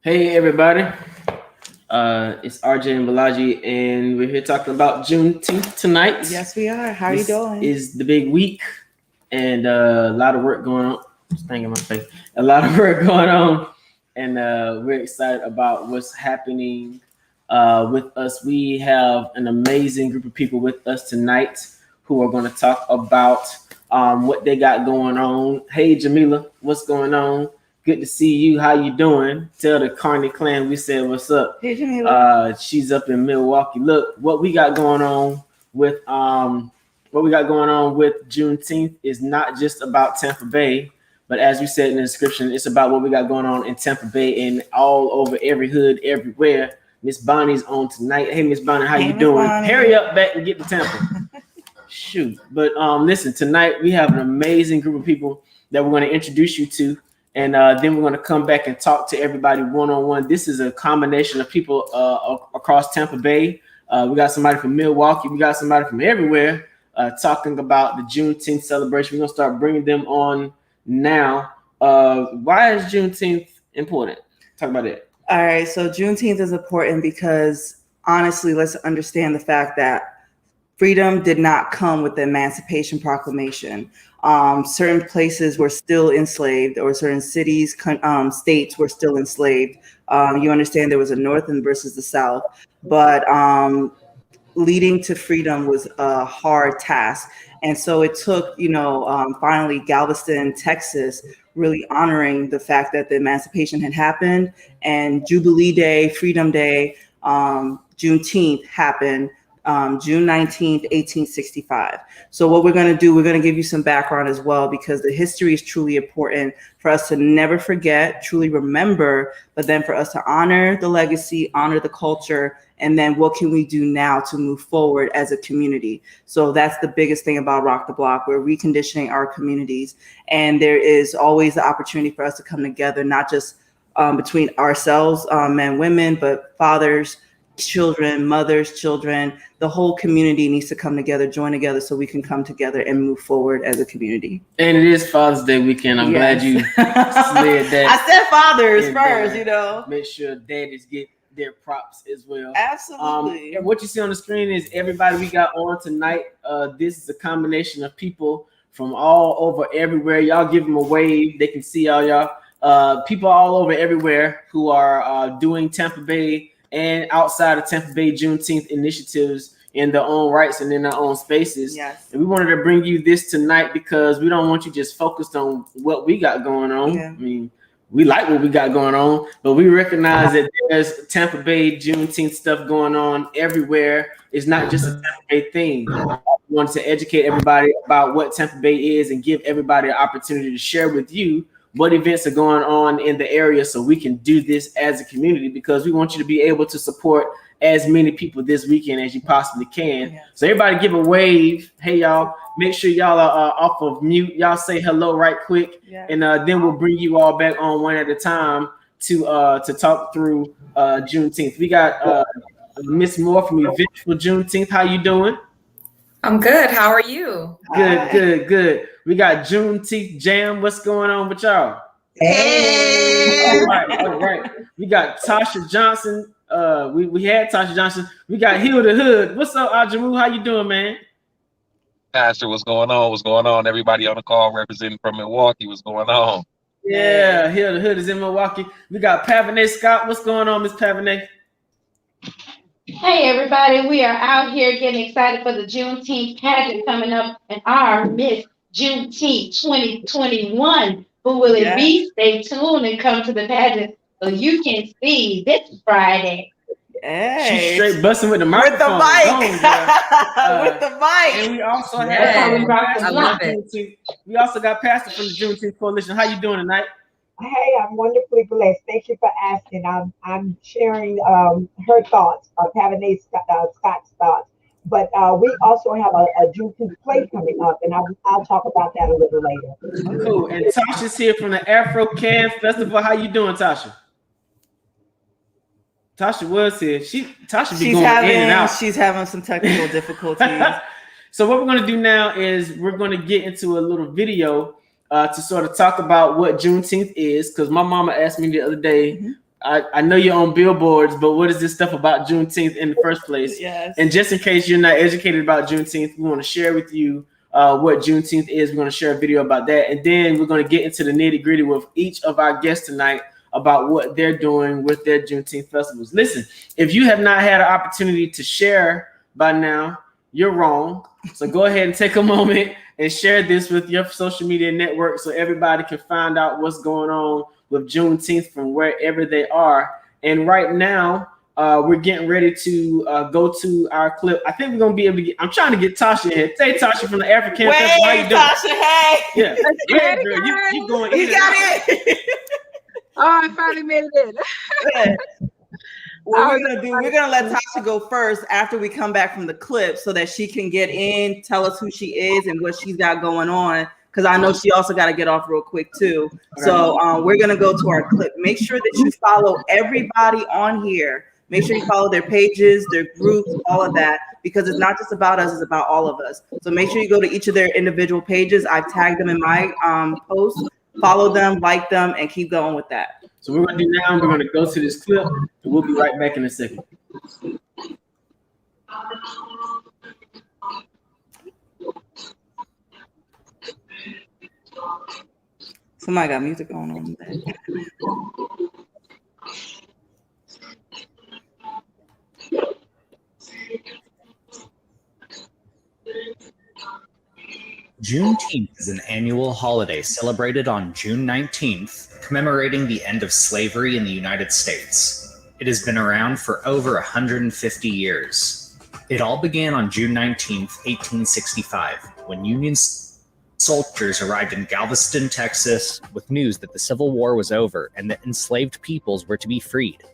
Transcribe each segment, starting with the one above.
Hey everybody, it's RJ and Bolaji, and we're here talking about Juneteenth tonight. Yes, we are. How are you doing? Is the big week, and a lot of work going on. Staying in my face. A lot of work going on, and we're excited about what's happening with us. We have an amazing group of people with us tonight who are going to talk about what they got going on. Hey Jamila, what's going on? Good to see you. How you doing? Tell the Carney clan we said what's up. Hey, Jamila. She's up in Milwaukee. Look, what we got going on with Juneteenth is not just about Tampa Bay, but as we said in the description, it's about what we got going on in Tampa Bay and all over every hood, everywhere. Miss Bonnie's on tonight. Hey, Miss Bonnie, how you doing? Bonnie. Hurry up back and get to Tampa. Shoot. But listen, tonight we have an amazing group of people that we're going to introduce you to. And then we're going to come back and talk to everybody one-on-one. This is a combination of people across Tampa Bay. We got somebody from Milwaukee. We got somebody from everywhere talking about the Juneteenth celebration. We're going to start bringing them on now. Why is Juneteenth important? Talk about it. All right. So Juneteenth is important because, honestly, let's understand the fact that freedom did not come with the Emancipation Proclamation. Certain places were still enslaved, or certain cities, states were still enslaved. You understand there was a North and versus the South, but leading to freedom was a hard task. And so it took, finally Galveston, Texas, really honoring the fact that the emancipation had happened, and Jubilee Day, Freedom Day, Juneteenth happened. June 19th, 1865. So what we're going to do, we're going to give you some background as well, because the history is truly important for us to never forget, truly remember, but then for us to honor the legacy, honor the culture, and then what can we do now to move forward as a community? So that's the biggest thing about Rock the Block. We're reconditioning our communities, and there is always the opportunity for us to come together, not just between ourselves, men, women, but fathers, children, mothers, children. The whole community needs to come together, join together, so we can come together and move forward as a community. And it is Father's Day weekend. I'm glad you slid that. I said fathers first, Make sure daddies get their props as well. Absolutely. And what you see on the screen is everybody we got on tonight. This is a combination of people from all over everywhere. Y'all give them a wave. They can see all y'all. People all over everywhere who are doing Tampa Bay and outside of Tampa Bay Juneteenth initiatives in their own rights and in their own spaces. Yes. And we wanted to bring you this tonight because we don't want you just focused on what we got going on. Yeah. I mean, we like what we got going on, but we recognize that there's Tampa Bay Juneteenth stuff going on everywhere. It's not just a Tampa Bay thing. We wanted to educate everybody about what Tampa Bay is and give everybody an opportunity to share with you what events are going on in the area, so we can do this as a community, because we want you to be able to support as many people this weekend as you possibly can. Yeah. So everybody give a wave. Hey y'all, make sure y'all are off of mute. Y'all say hello right quick. Yeah. And then we'll bring you all back on one at a time to talk through Juneteenth. We got Miss Moore from Eventful Juneteenth. How you doing? I'm good. How are you? Good. We got Juneteenth Jam. What's going on with y'all? Hey. All right. We got Tasha Johnson. We had Tasha Johnson. We got Hildahood. What's up, Ajamu? How you doing, man? Pastor, what's going on? What's going on? Everybody on the call representing from Milwaukee, what's going on? Yeah, Hildahood is in Milwaukee. We got Pavanay Scott. What's going on, Miss Pavanay? Hey everybody, we are out here getting excited for the Juneteenth pageant coming up, and our Miss Juneteenth 2021. Who will it be? Stay tuned and come to the pageant so you can see this Friday. Hey. She's straight busting with the microphone. With the mic. And we also have I love it. We also got Pastor from the Juneteenth Coalition. How you doing tonight? Hey, I'm wonderfully blessed. Thank you for asking. I'm sharing her thoughts, Pavanay Scott's thoughts. But we also have a Juneteenth play coming up, and I'll talk about that a little later. Cool. And Tasha's here from the Afro Can Festival. How you doing, Tasha? Tasha was here. Tasha be going in and out. She's having some technical difficulties. So what we're going to do now is we're going to get into a little video to sort of talk about what Juneteenth is, because my mama asked me the other day, I know you're on billboards, but what is this stuff about Juneteenth in the first place? Yes. And just in case you're not educated about Juneteenth, we want to share with you what Juneteenth is. We're going to share a video about that. And then we're going to get into the nitty gritty with each of our guests tonight about what they're doing with their Juneteenth festivals. Listen, if you have not had an opportunity to share by now, you're wrong. So go ahead and take a moment and share this with your social media network so everybody can find out what's going on with Juneteenth from wherever they are. And right now, we're getting ready to go to our clip. I think we're gonna be able to get. I'm trying to get Tasha here. Hey, Tasha from the Afro Can. How you doing? Tasha, hey. Yeah, yeah, girl, you going? You got it. Oh, I finally made it in. What we're gonna let Tasha go first after we come back from the clip so that she can get in, tell us who she is and what she's got going on. Because I know she also got to get off real quick too. So we're gonna go to our clip. Make sure that you follow everybody on here. Make sure you follow their pages, their groups, all of that, because it's not just about us, it's about all of us. So make sure you go to each of their individual pages. I've tagged them in my post. Follow them, like them, and keep going with that. So we're gonna do now. We're gonna go to this clip, and we'll be right back in a second. Somebody got music going on there. Juneteenth is an annual holiday celebrated on June 19th, commemorating the end of slavery in the United States. It has been around for over 150 years. It all began on June 19th, 1865, when Union soldiers arrived in Galveston, Texas, with news that the Civil War was over and that enslaved peoples were to be freed.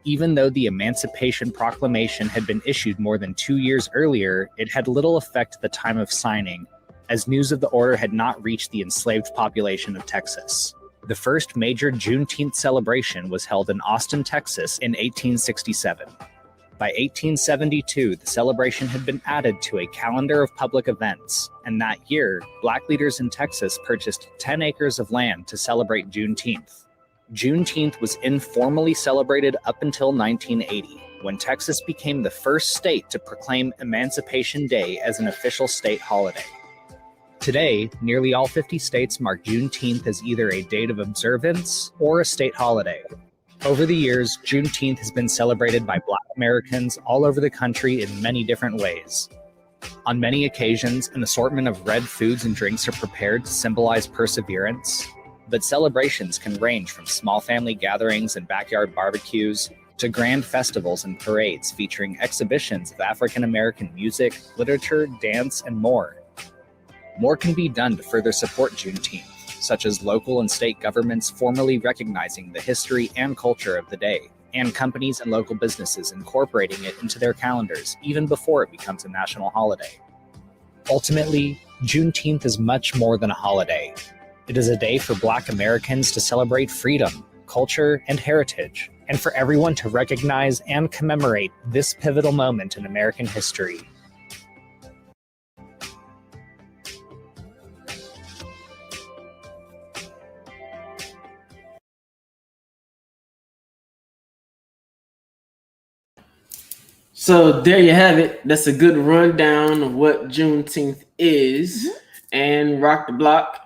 Even though the Emancipation Proclamation had been issued more than 2 years earlier, it had little effect at the time of signing, as news of the order had not reached the enslaved population of Texas. The first major Juneteenth celebration was held in Austin, Texas in 1867. By 1872, the celebration had been added to a calendar of public events, and that year, Black leaders in Texas purchased 10 acres of land to celebrate Juneteenth. Juneteenth was informally celebrated up until 1980, when Texas became the first state to proclaim Emancipation Day as an official state holiday. Today, nearly all 50 states mark Juneteenth as either a date of observance or a state holiday. Over the years, Juneteenth has been celebrated by Black Americans all over the country in many different ways. On many occasions, an assortment of red foods and drinks are prepared to symbolize perseverance, but celebrations can range from small family gatherings and backyard barbecues to grand festivals and parades featuring exhibitions of African American music, literature, dance, and more. More can be done to further support Juneteenth, such as local and state governments formally recognizing the history and culture of the day, and companies and local businesses incorporating it into their calendars even before it becomes a national holiday. Ultimately, Juneteenth is much more than a holiday. It is a day for Black Americans to celebrate freedom, culture, and heritage, and for everyone to recognize and commemorate this pivotal moment in American history. So there you have it. That's a good rundown of what Juneteenth is. And Rock the Block.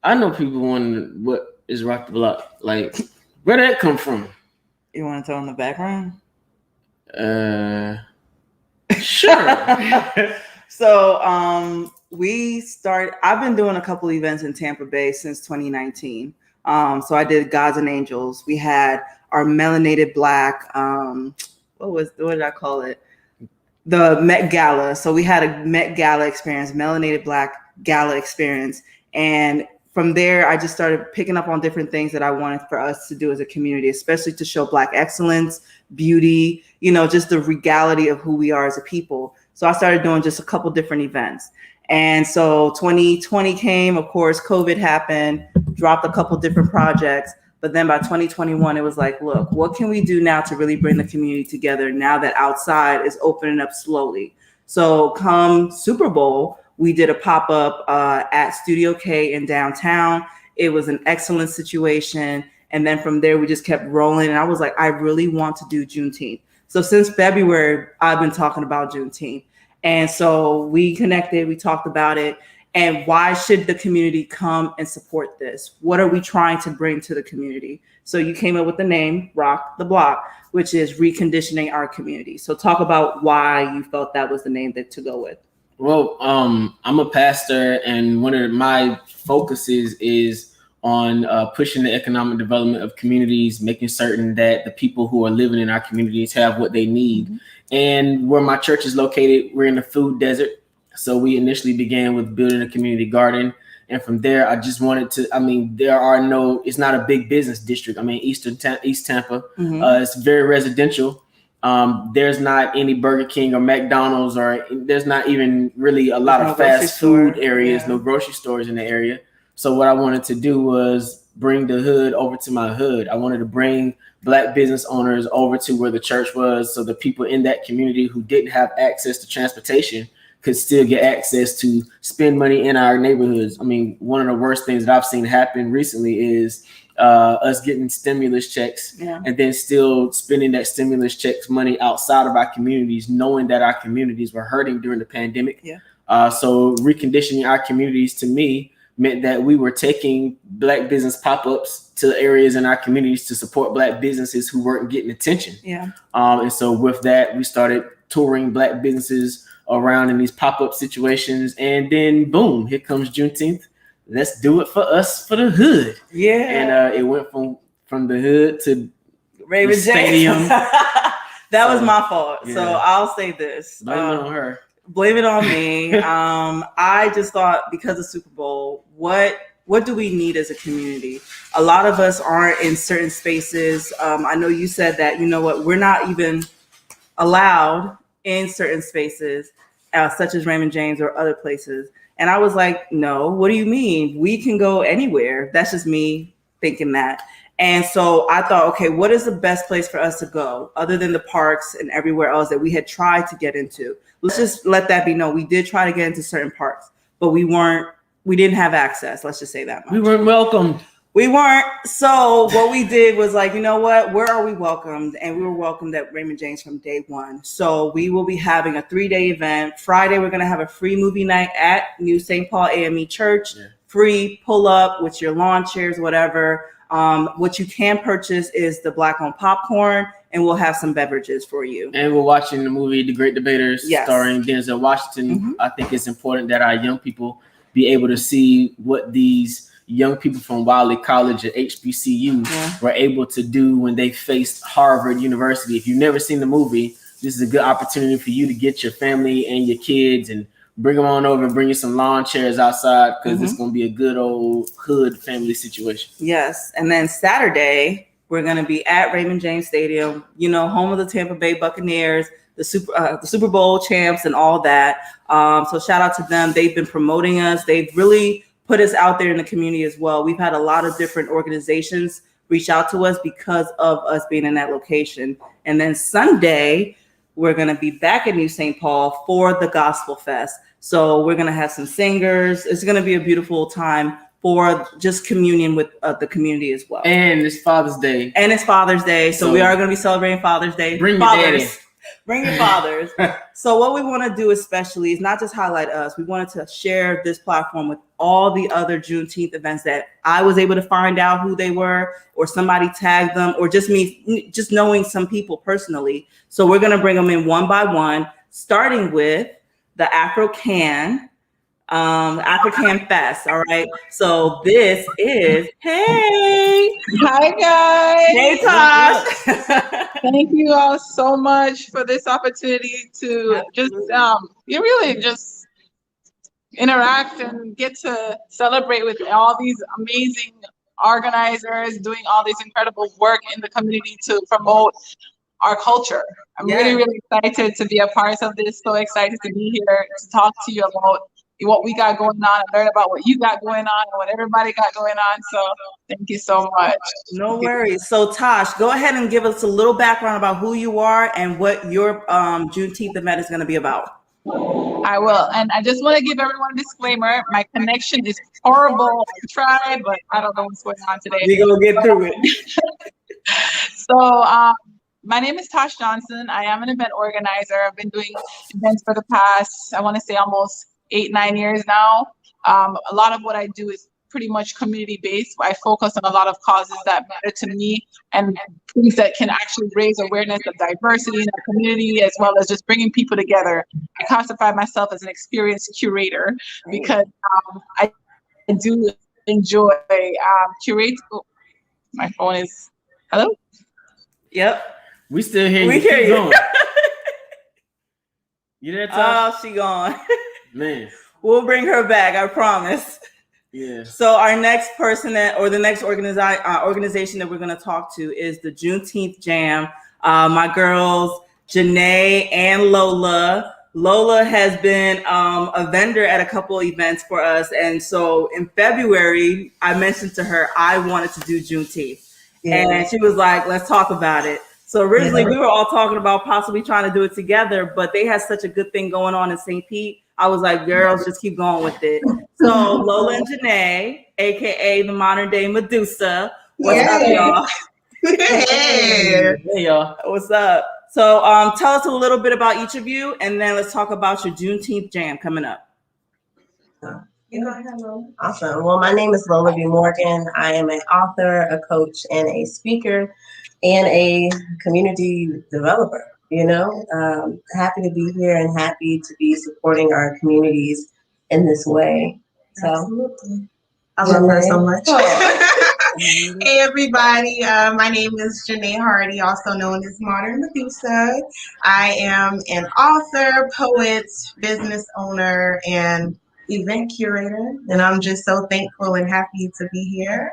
I know people wonder what is Rock the Block. Like, where did that come from? You want to tell them the background? Sure. So I've been doing a couple events in Tampa Bay since 2019. So I did Gods and Angels. We had our melanated Black, what did I call it? The Met Gala. So we had a Met Gala experience, melanated Black Gala experience. And from there, I just started picking up on different things that I wanted for us to do as a community, especially to show Black excellence, beauty, just the regality of who we are as a people. So I started doing just a couple different events. And so 2020 came, of course, COVID happened, dropped a couple different projects. But then by 2021, it was like, look, what can we do now to really bring the community together now that outside is opening up slowly? So come Super Bowl, we did a pop-up at Studio K in downtown. It was an excellent situation. And then from there, we just kept rolling. And I was like, I really want to do Juneteenth. So since February, I've been talking about Juneteenth. And so we connected, we talked about it. And why should the community come and support this? What are we trying to bring to the community? So you came up with the name Rock the Block, which is reconditioning our community. So talk about why you felt that was the name that to go with. Well, I'm a pastor, and one of my focuses is on pushing the economic development of communities, making certain that the people who are living in our communities have what they need. Mm-hmm. And where my church is located, we're in the food desert. So we initially began with building a community garden. And from there, I just wanted to, it's not a big business district. I mean, East Tampa, mm-hmm. It's very residential. There's not any Burger King or McDonald's, or there's not even really a lot of fast food areas, no grocery stores in the area. So what I wanted to do was bring the hood over to my hood. I wanted to bring Black business owners over to where the church was, so the people in that community who didn't have access to transportation could still get access to spend money in our neighborhoods. I mean, one of the worst things that I've seen happen recently is us getting stimulus checks and then still spending that stimulus checks money outside of our communities, knowing that our communities were hurting during the pandemic. So reconditioning our communities, to me, meant that we were taking Black business pop-ups to areas in our communities to support Black businesses who weren't getting attention. And so with that, we started touring Black businesses around in these pop-up situations, and then boom, here comes Juneteenth. Let's do it for us, for the hood. And it went from the hood to Raymond Stadium. That was my fault. So I'll say this. Blame it on her. Blame it on me. I just thought, because of Super Bowl, what do we need as a community? A lot of us aren't in certain spaces. I know you said that, you know what, we're not even allowed in certain spaces, such as Raymond James or other places. And I was like, no, what do you mean? We can go anywhere. That's just me thinking that. And so I thought, okay, what is the best place for us to go other than the parks and everywhere else that we had tried to get into? Let's just let that be known. We did try to get into certain parks, but we didn't have access. Let's just say that much. We weren't welcomed. We weren't. So what we did was like, you know what? Where are we welcomed? And we were welcomed at Raymond James from day one. So we will be having a 3-day event. Friday, we're going to have a free movie night at New St. Paul AME Church. Free pull up with your lawn chairs, whatever. What you can purchase is the Black-owned popcorn, and we'll have some beverages for you. And we're watching the movie The Great Debaters, starring Denzel Washington. Mm-hmm. I think it's important that our young people be able to see what these young people from Wiley College at HBCU were able to do when they faced Harvard University. If you've never seen the movie, this is a good opportunity for you to get your family and your kids and bring them on over and bring you some lawn chairs outside, because it's going to be a good old hood family situation. Yes. And then Saturday, we're going to be at Raymond James Stadium, home of the Tampa Bay Buccaneers, the Super Bowl champs and all that. So shout out to them. They've been promoting us. They've really put us out there in the community as well. We've had a lot of different organizations reach out to us because of us being in that location. And then Sunday, we're going to be back at New St. Paul for the Gospel Fest. So we're going to have some singers. It's going to be a beautiful time for just communion with the community as well. And it's Father's Day. So we are going to be celebrating Father's Day. Bring your daddy. Bring your fathers. So what we want to do especially is not just highlight us. We wanted to share this platform with all the other Juneteenth events that I was able to find out who they were, or somebody tagged them, or just knowing some people personally. So we're going to bring them in one by one, starting with the Afro Can. Afro Can Fest. All right. So this is, hey. Hi guys. Hey Tosh. Thank you all so much for this opportunity to just interact and get to celebrate with all these amazing organizers doing all this incredible work in the community to promote our culture. I'm really, really excited to be a part of this. So excited to be here to talk to you about what we got going on and learn about what you got going on and what everybody got going on. So thank you so much. No worries. So Tosh, go ahead and give us a little background about who you are and what your Juneteenth event is going to be about. I will. And I just want to give everyone a disclaimer. My connection is horrible. I tried, but I don't know what's going on today. We're going to get through it. So my name is Tosh Johnson. I am an event organizer. I've been doing events for the past, I want to say almost 8-9 years now. A lot of what I do is pretty much community-based. I focus on a lot of causes that matter to me and things that can actually raise awareness of diversity in the community, as well as just bringing people together. I classify myself as an experienced curator because I do enjoy curate. Oh, my phone is, hello? Yep. We still hear you. We hear you. You there, Tom? Oh, she gone. Man. We'll bring her back, I promise. Yeah. So our next person the next organization that we're going to talk to is the Juneteenth Jam. My girls, Janae and Lola. Lola has been a vendor at a couple events for us. And so in February, I mentioned to her, I wanted to do Juneteenth. Yeah. And she was like, let's talk about it. So originally we were all talking about possibly trying to do it together, but they had such a good thing going on in St. Pete. I was like, girls, just keep going with it. So Lola and Janae, AKA the modern day Medusa. What's up, y'all? Hey. Hey, y'all. What's up? So tell us a little bit about each of you, and then let's talk about your Juneteenth Jam coming up. You go ahead, Lola. Awesome. Well, my name is Lola B. Morgan. I am an author, a coach, and a speaker, and a community developer. Happy to be here and happy to be supporting our communities in this way. So absolutely. I love her so much. Hey everybody, my name is Janae Hardy, also known as Modern Medusa. I am an author, poet, business owner, and event curator, and I'm just so thankful and happy to be here.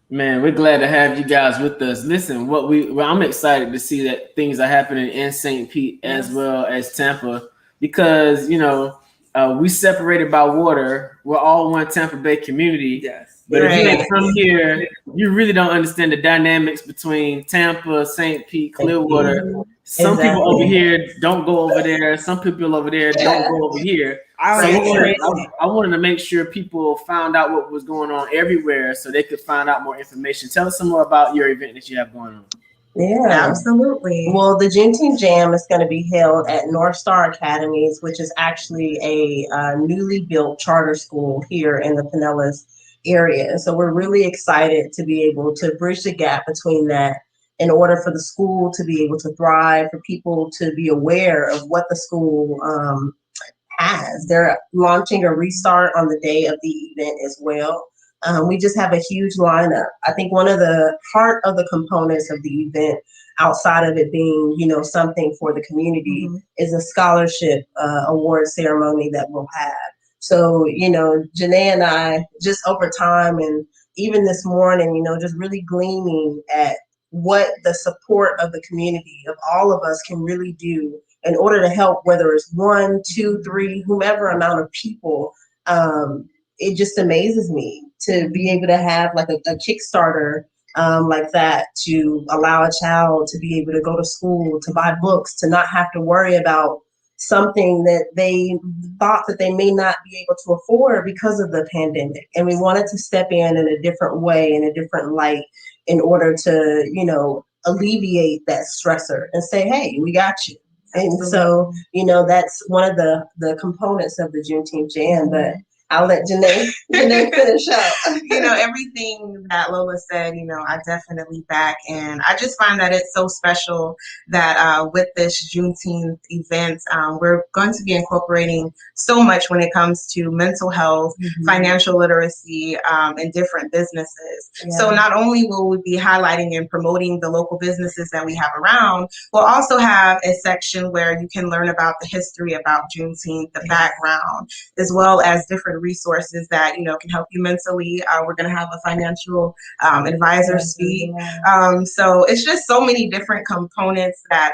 Man, we're glad to have you guys with us. Listen, I'm excited to see that things are happening in St. Pete as well as Tampa, because we separated by water. We're all one Tampa Bay community. Yes. But if you ain't from here, you really don't understand the dynamics between Tampa, St. Pete, Clearwater. Some people over here don't go over there. Some people over there don't go over here. I wanted to make sure people found out what was going on everywhere so they could find out more information. Tell us some more about your event that you have going on. Yeah, absolutely. Well, the Juneteenth Jam is going to be held at North Star Academies, which is actually a newly built charter school here in the Pinellas area. So we're really excited to be able to bridge the gap between that in order for the school to be able to thrive, for people to be aware of what the school has. They're launching a restart on the day of the event as well. We just have a huge lineup. I think one of the heart of the components of the event, outside of it being, something for the community, is a scholarship award ceremony that we'll have. So, Janae and I, just over time and even this morning, just really gleaming at what the support of the community, of all of us, can really do in order to help, whether it's 1, 2, 3, whomever amount of people. It just amazes me to be able to have like a Kickstarter like that, to allow a child to be able to go to school, to buy books, to not have to worry about something that they thought that they may not be able to afford because of the pandemic. And we wanted to step in a different way, in a different light, in order to, alleviate that stressor and say, hey, we got you. And so, that's one of the components of the Juneteenth Jam. But I'll let Janae finish up. Everything that Lola said, I definitely back. And I just find that it's so special that with this Juneteenth event, we're going to be incorporating so much when it comes to mental health, financial literacy, and different businesses. Yeah. So not only will we be highlighting and promoting the local businesses that we have around, we'll also have a section where you can learn about the history about Juneteenth, the background, as well as different for resources that, can help you mentally. We're going to have a financial advisor speak. So it's just so many different components that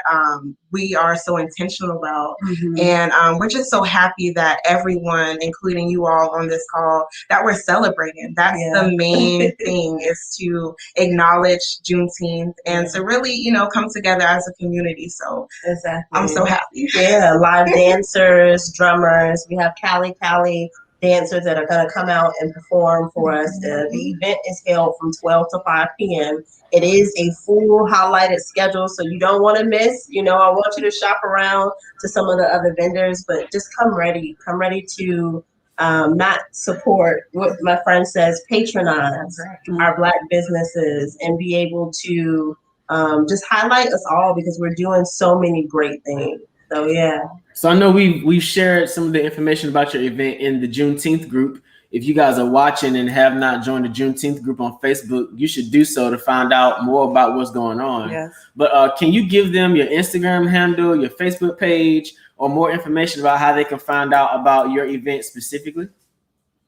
we are so intentional about. And we're just so happy that everyone, including you all on this call, that we're celebrating. That's the main thing, is to acknowledge Juneteenth and to really, come together as a community. So I'm so happy. Yeah, live dancers, drummers. We have Cali dancers that are going to come out and perform for us. The event is held from 12 to 5 p.m. It is a full highlighted schedule, so you don't want to miss. I want you to shop around to some of the other vendors, but just come ready. Come ready to not support, what my friend says, patronize our Black businesses and be able to just highlight us all, because we're doing so many great things. So yeah. So I know we've shared some of the information about your event in the Juneteenth group. If you guys are watching and have not joined the Juneteenth group on Facebook, you should do so to find out more about what's going on. Yes. But can you give them your Instagram handle, your Facebook page, or more information about how they can find out about your event specifically?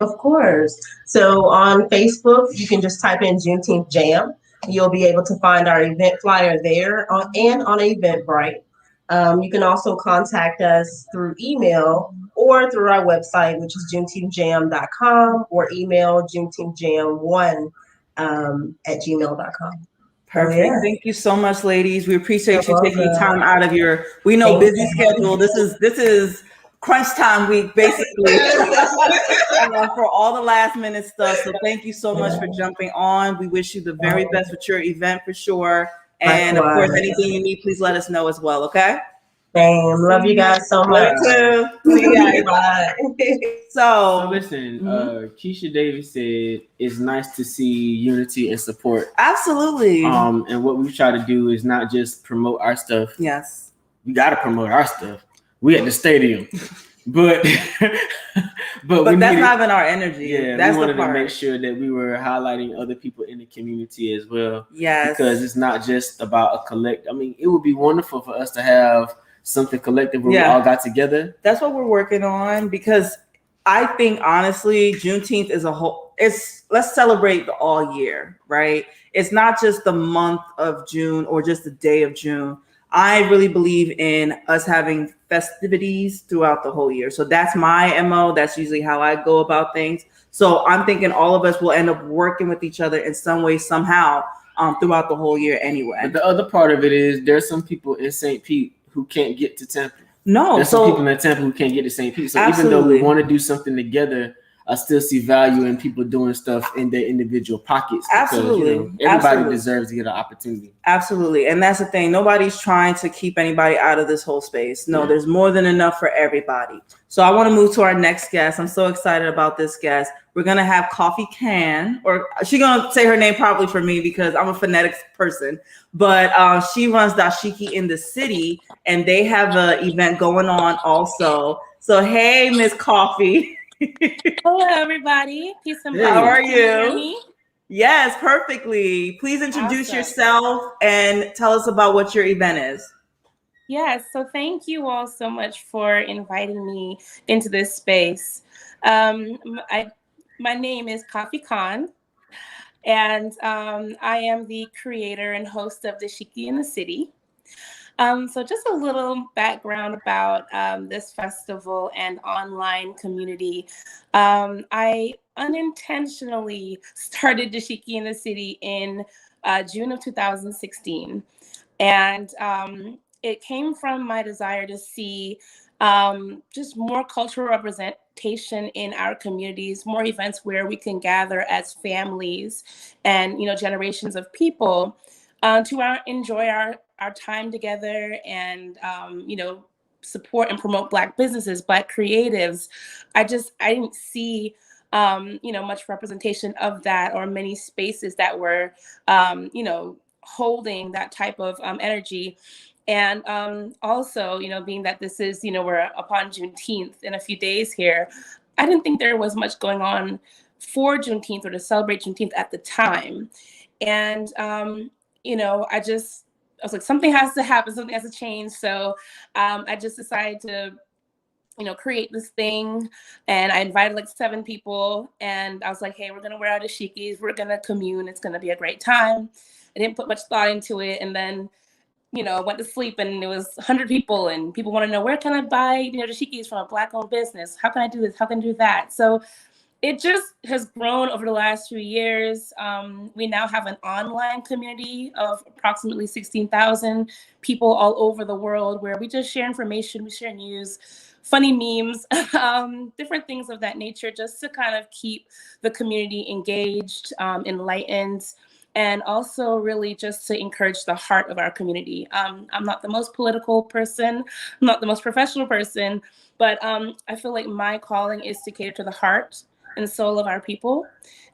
Of course. So on Facebook, you can just type in Juneteenth Jam. You'll be able to find our event flyer there and on Eventbrite. You can also contact us through email or through our website, which is juneteenthjam.com, or email juneteenthjam1 at gmail.com. Perfect. Yeah. Thank you so much, ladies. We appreciate you taking time out of your, we know, busy schedule. This is crunch time week, basically, for all the last minute stuff. So thank you so much for jumping on. We wish you the very best with your event for sure. And of course, anything you need, please let us know as well. Okay. Same. Love you guys so much. Love you too. See you guys. Bye. So listen, Keisha Davis said it's nice to see unity and support. Absolutely. And what we try to do is not just promote our stuff. Yes. We got to promote our stuff. We at the stadium, but that's not even our energy. Yeah, that's we wanted the part. to make sure that we were highlighting other people in the community as well. Yes, because it's not just about a collect. I mean, it would be wonderful for us to have something collective where we all got together. That's what we're working on, because I think honestly, Juneteenth is a whole. Let's celebrate all year, right? It's not just the month of June or just the day of June. I really believe in us having festivities throughout the whole year. So that's my MO. That's usually how I go about things. So I'm thinking all of us will end up working with each other in some way, somehow, throughout the whole year anyway. But the other part of it is there's some people in St. Pete who can't get to Tampa. No, there's some people in Tampa who can't get to St. Pete. So even though we want to do something together, I still see value in people doing stuff in their individual pockets. Because, Absolutely. Everybody deserves to get an opportunity. Absolutely. And that's the thing. Nobody's trying to keep anybody out of this whole space. No, there's more than enough for everybody. So I want to move to our next guest. I'm so excited about this guest. We're going to have Coffee Can, or she's going to say her name probably for me because I'm a phonetics person, but she runs Dashiki in the City, and they have an event going on also. So, hey, Miss Coffee. Hello, everybody. Peace and blessings. How are Can you hear you? me? Yes, perfectly. Please introduce yourself and tell us about what your event is. Yes, so thank you all so much for inviting me into this space. My name is Coffee Can, and I am the creator and host of Dashiki in the City. So just a little background about this festival and online community. I unintentionally started Dashiki in the City in June of 2016. And it came from my desire to see just more cultural representation in our communities, more events where we can gather as families and, generations of people to enjoy our time together and, support and promote Black businesses, Black creatives. I didn't see, much representation of that, or many spaces that were, holding that type of energy. And also, being that this is, we're upon Juneteenth in a few days here, I didn't think there was much going on for Juneteenth or to celebrate Juneteenth at the time. And, I was like, something has to happen, something has to change. So I just decided to create this thing. And I invited like 7 people, and I was like, hey, we're going to wear our dashikis. We're going to commune. It's going to be a great time. I didn't put much thought into it. And then, went to sleep, and it was 100 people, and people want to know, where can I buy, dashikis from a Black-owned business? How can I do this? How can I do that? So it just has grown over the last few years. We now have an online community of approximately 16,000 people all over the world, where we just share information, we share news, funny memes, different things of that nature, just to kind of keep the community engaged, enlightened, and also really just to encourage the heart of our community. I'm not the most political person, I'm not the most professional person, but I feel like my calling is to cater to the heart and soul of our people.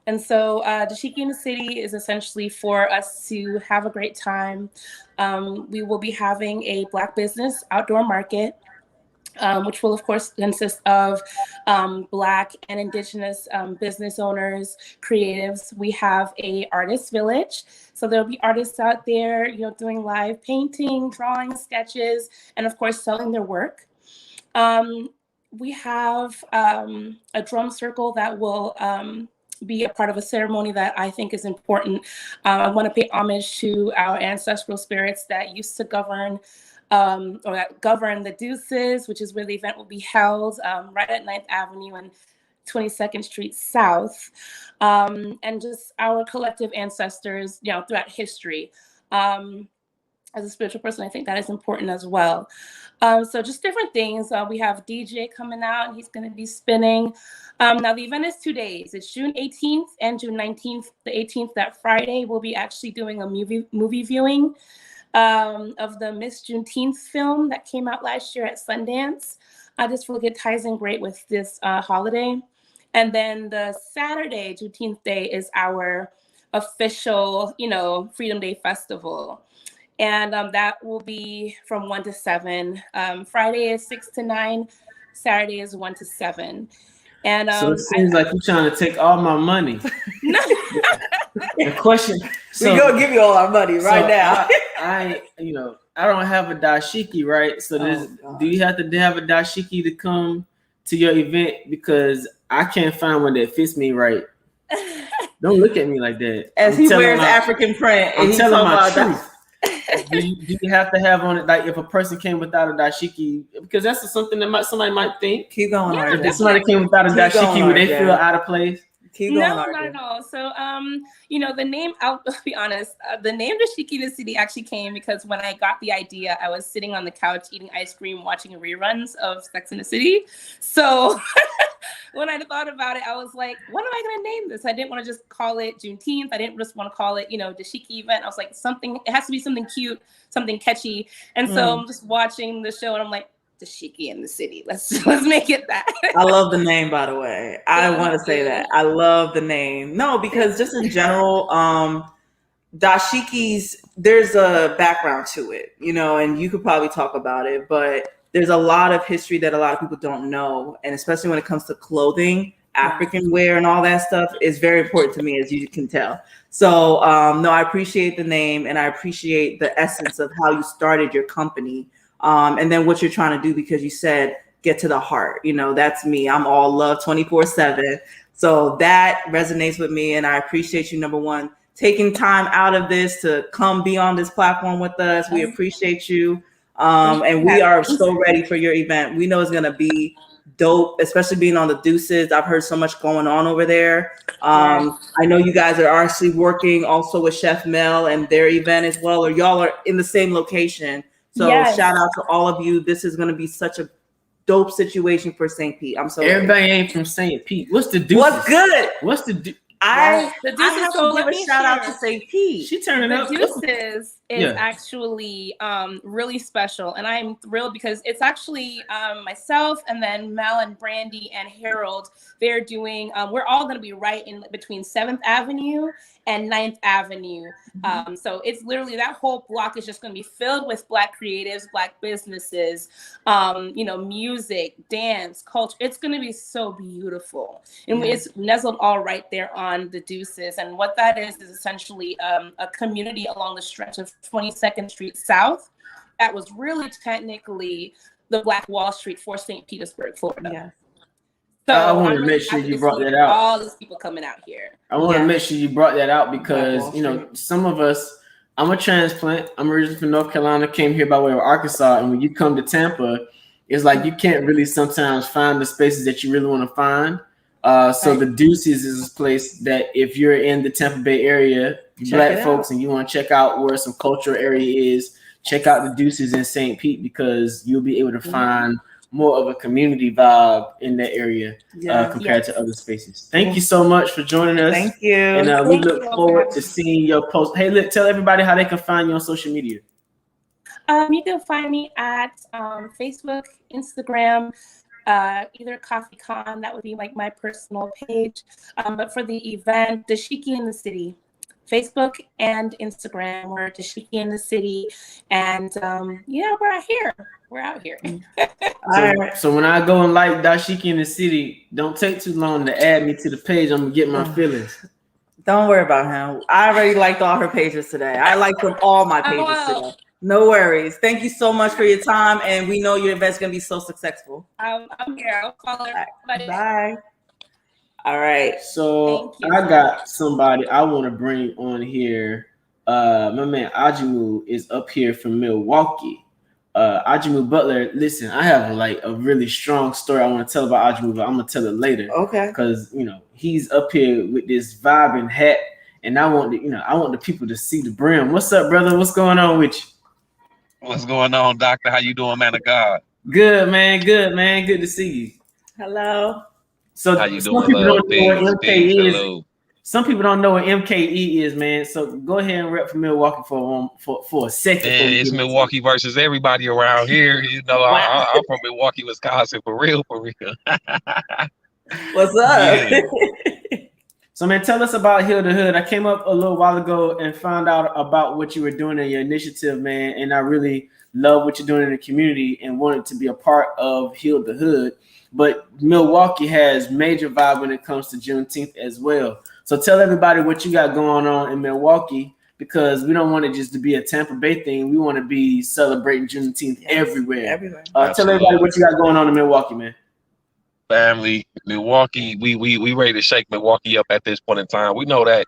And so Dashiki in the City is essentially for us to have a great time. We will be having a Black business outdoor market, which will of course consist of Black and Indigenous business owners, creatives. We have a artist village. So there'll be artists out there, doing live painting, drawing, sketches, and of course selling their work. We have a drum circle that will be a part of a ceremony that I think is important. I want to pay homage to our ancestral spirits that used to govern or that govern the Deuces, which is where the event will be held, right at 9th Avenue and 22nd Street South, and just our collective ancestors, throughout history. As a spiritual person, I think that is important as well. So just different things. We have DJ coming out, and he's going to be spinning. Now the event is 2 days. It's June 18th and June 19th. The 18th, that Friday, we'll be actually doing a movie viewing of the Miss Juneteenth film that came out last year at Sundance. I just feel like it ties in great with this holiday. And then the Saturday, Juneteenth Day, is our official, Freedom Day festival. And that will be from 1 to 7. Friday is 6 to 9. Saturday is 1 to 7. And so it seems like you're trying to take all my money. The question, we're gonna give you all our money right now. I don't have a dashiki, right? So do you have to have a dashiki to come to your event? Because I can't find one that fits me right. Don't look at me like that. As he wears African print, and I'm he's telling my talking about truth. Do you have to have on it, like if a person came without a dashiki? Because that's something that somebody might think. Keep going. Yeah, if somebody came without a dashiki, would they feel out of place? No, not at all. So, the name, I'll be honest, the name Dashiki in the City actually came because when I got the idea, I was sitting on the couch eating ice cream, watching reruns of Sex and the City. So when I thought about it, I was like, what am I going to name this? I didn't want to just call it Juneteenth. I didn't just want to call it, Dashiki event. I was like, it has to be something cute, something catchy. And so I'm just watching the show and I'm like, Dashiki in the City. Let's make it that. I love the name, by the way. I want to say that. I love the name. No, because just in general, dashikis, there's a background to it, and you could probably talk about it, but there's a lot of history that a lot of people don't know. And especially when it comes to clothing, African wear and all that stuff is very important to me, as you can tell. So no, I appreciate the name, and I appreciate the essence of how you started your company. And then what you're trying to do, because you said, get to the heart, that's me. I'm all love 24/7. So that resonates with me. And I appreciate you, number one, taking time out of this to come be on this platform with us. We appreciate you. And we are so ready for your event. We know it's going to be dope, especially being on the Deuces. I've heard so much going on over there. I know you guys are actually working also with Chef Mel and their event as well, or y'all are in the same location. So shout out to all of you. This is going to be such a dope situation for St. Pete. I'm so everybody ain't from St. Pete. What's the Deuces? What's good? What's the I have to give a shout out to St. Pete. She turning up. The Deuces is actually really special, and I'm thrilled because it's actually myself and then Mel and Brandy and Harold. They're doing. We're all going to be right in between 7th Avenue and 9th Avenue. So it's literally that whole block is just going to be filled with Black creatives, Black businesses, music, dance, culture. It's going to be so beautiful, and it's nestled all right there on the Deuces. And what that is essentially a community along the stretch of 22nd Street South that was really technically the Black Wall Street for St. Petersburg, Florida. Yeah. So I want to I'm make sure happy you to brought see that out. all these people coming out here. I want to Yeah. make sure you brought that out because, Wall you know, some of us, I'm a transplant. I'm originally from North Carolina, came here by way of Arkansas. And when you come to Tampa, it's like you can't really sometimes find the spaces that you really want to find. So the Deuces is a place that if you're in the Tampa Bay area, Black folks, and you want to check out where some cultural area is, check out the Deuces in St. Pete because you'll be able to find more of a community vibe in that area compared to other spaces. Thank you so much for joining us. Thank you. And we look forward to seeing your post. Hey, look, tell everybody how they can find you on social media. You can find me at Facebook, Instagram, either Coffee Con, that would be like my personal page. But for the event, Dashiki in the City, Facebook and Instagram, we're Dashiki in the City. And yeah, we're out here. We're out here. So when I go and like Dashiki in the City, don't take too long to add me to the page. I'm gonna get my feelings. Don't worry about him. I already liked all her pages today. I liked them all my pages today. No worries. Thank you so much for your time, and we know your event's gonna be so successful. I'm here. I'll call everybody. Bye. All right. So I got somebody I want to bring on here. My man Ajimu is up here from Milwaukee. Ajimu Butler, listen, I have like a really strong story I want to tell about Ajimu, but I'm gonna tell it later. Okay. Because you know he's up here with this vibrant hat, and I want the people to see the brim. What's up, brother? What's going on with you? What's going on, Doctor? How you doing, man of God? Good, man. Good, man. Good to see you. Hello. So how you some doing? people don't know what MKE is. Hello. Some people don't know what MKE is, man. So go ahead and rep for Milwaukee for a second. Man, it's Milwaukee versus everybody around here. You know, I'm from Milwaukee, Wisconsin, for real, for real. What's up? Yeah. So, man, tell us about Hildahood. I came up a little while ago and found out about what you were doing in your initiative, man. And I really love what you're doing in the community and wanted to be a part of Hildahood. But Milwaukee has major vibe when it comes to Juneteenth as well. So tell everybody what you got going on in Milwaukee, because we don't want it just to be a Tampa Bay thing. We want to be celebrating Juneteenth everywhere. Tell everybody what you got going on in Milwaukee, man. Family, Milwaukee, we ready to shake Milwaukee up at this point in time. We know that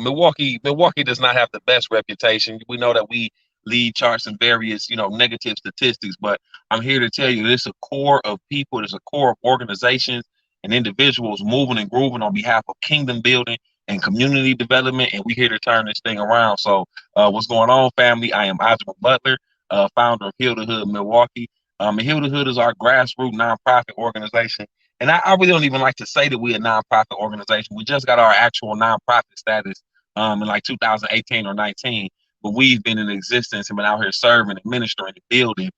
Milwaukee does not have the best reputation. We know that we lead charts in various, negative statistics, but I'm here to tell you there's a core of people, there's a core of organizations and individuals moving and grooving on behalf of kingdom building and community development, and we're here to turn this thing around. So what's going on, family? I am Osmond Butler, founder of Hildahood Milwaukee. And Hildahood is our grassroots nonprofit organization. And I really don't even like to say that we're a nonprofit organization. We just got our actual nonprofit status in like 2018 or 19. But we've been in existence and been out here serving and ministering and building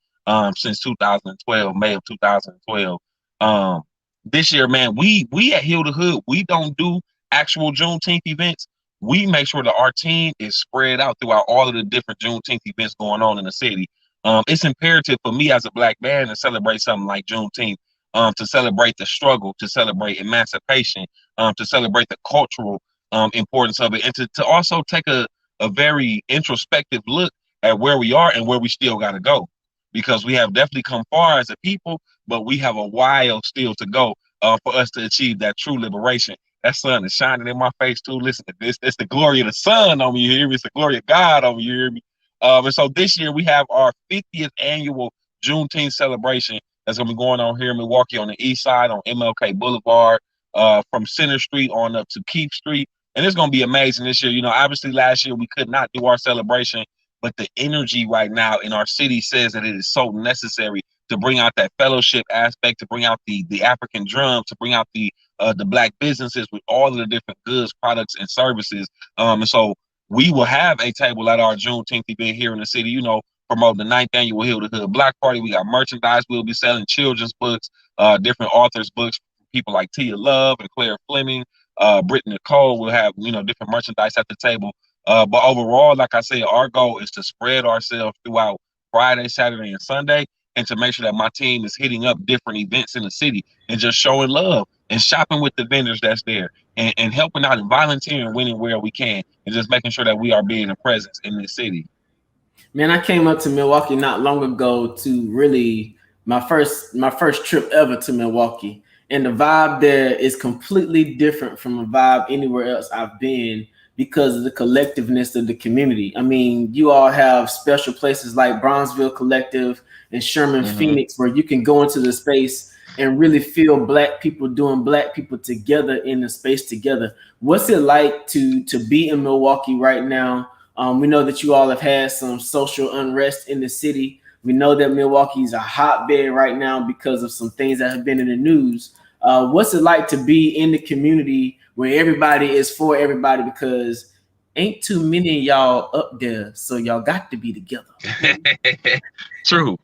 since 2012, May of 2012. This year, man, we at Hildahood, we don't do actual Juneteenth events. We make sure that our team is spread out throughout all of the different Juneteenth events going on in the city. It's imperative for me as a Black man to celebrate something like Juneteenth, to celebrate the struggle, to celebrate emancipation, to celebrate the cultural importance of it, and to also take a very introspective look at where we are and where we still got to go, because we have definitely come far as a people, but we have a while still to go for us to achieve that true liberation. That sun is shining in my face too. Listen to this. It's the glory of the sun on me, you hear me? It's the glory of God on me, you hear me? And so this year we have our 50th annual Juneteenth celebration that's going to be going on here in Milwaukee on the east side on MLK Boulevard, from Center Street on up to Keefe Street. And it's going to be amazing this year. Obviously last year we could not do our celebration, but the energy right now in our city says that it is so necessary to bring out that fellowship aspect, to bring out the African drum, to bring out the Black businesses with all of the different goods, products, and services. And so we will have a table at our Juneteenth event here in the city, promoting the 9th annual Hildahood Black Party. We got merchandise. We'll be selling children's books, different authors' books, people like Tia Love and Claire Fleming, Brittany Nicole. We'll have, different merchandise at the table. But overall, like I said, our goal is to spread ourselves throughout Friday, Saturday, and Sunday, and to make sure that my team is hitting up different events in the city and just showing love and shopping with the vendors that's there and helping out and volunteering, winning where we can, and just making sure that we are being a presence in this city. Man, I came up to Milwaukee not long ago to really my first trip ever to Milwaukee, and the vibe there is completely different from a vibe anywhere else I've been because of the collectiveness of the community. I mean, you all have special places like Bronzeville Collective and Sherman Phoenix, where you can go into the space and really feel Black people doing Black people together in the space together. What's it like to be in Milwaukee right now? We know that you all have had some social unrest in the city. We know that Milwaukee is a hotbed right now because of some things that have been in the news. What's it like to be in the community where everybody is for everybody, because ain't too many of y'all up there, so y'all got to be together. True.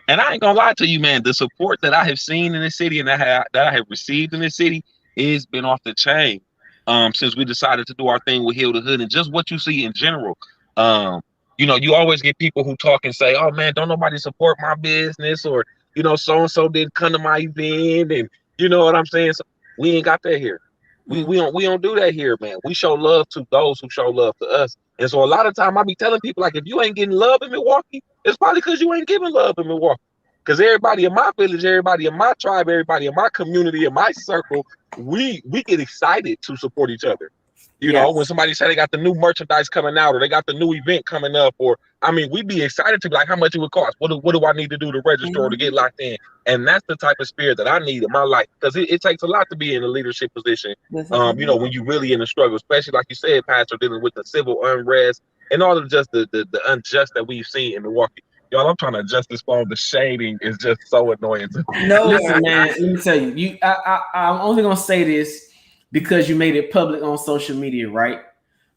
And I ain't gonna lie to you, man. The support that I have seen in the city and that I have received in the city has been off the chain. Since we decided to do our thing with Hildahood, and just what you see in general. You always get people who talk and say, "Oh man, don't nobody support my business," or so and so didn't come to my event, and you know what I'm saying. So we ain't got that here. We don't do that here, man. We show love to those who show love to us. And so a lot of time I be telling people, like, if you ain't getting love in Milwaukee, it's probably because you ain't giving love in Milwaukee. Because everybody in my village, everybody in my tribe, everybody in my community, in my circle, we get excited to support each other. You know, when somebody say they got the new merchandise coming out, or they got the new event coming up, or we'd be excited to be like, how much it would cost? What do I need to do to register or to get locked in? And that's the type of spirit that I need in my life, because it takes a lot to be in a leadership position. When you really in the struggle, especially like you said, Pastor, dealing with the civil unrest and all of just the unjust that we've seen in Milwaukee. Y'all, I'm trying to adjust this phone. The shading is just so annoying to me. No, listen, man. Let me tell you. I'm only gonna say this because you made it public on social media, right?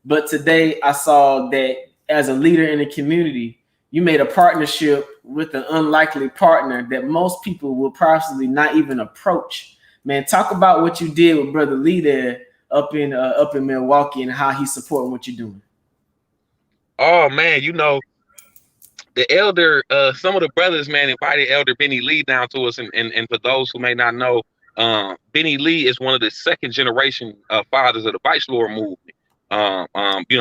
But today I saw that as a leader in the community, you made a partnership with an unlikely partner that most people will possibly not even approach. Man, talk about what you did with Brother Lee there up in Milwaukee, and how he's supporting what you're doing. Oh man, the elder, some of the brothers, man, invited Elder Benny Lee down to us, and for those who may not know, Benny Lee is one of the second generation fathers of the Vice Lord movement.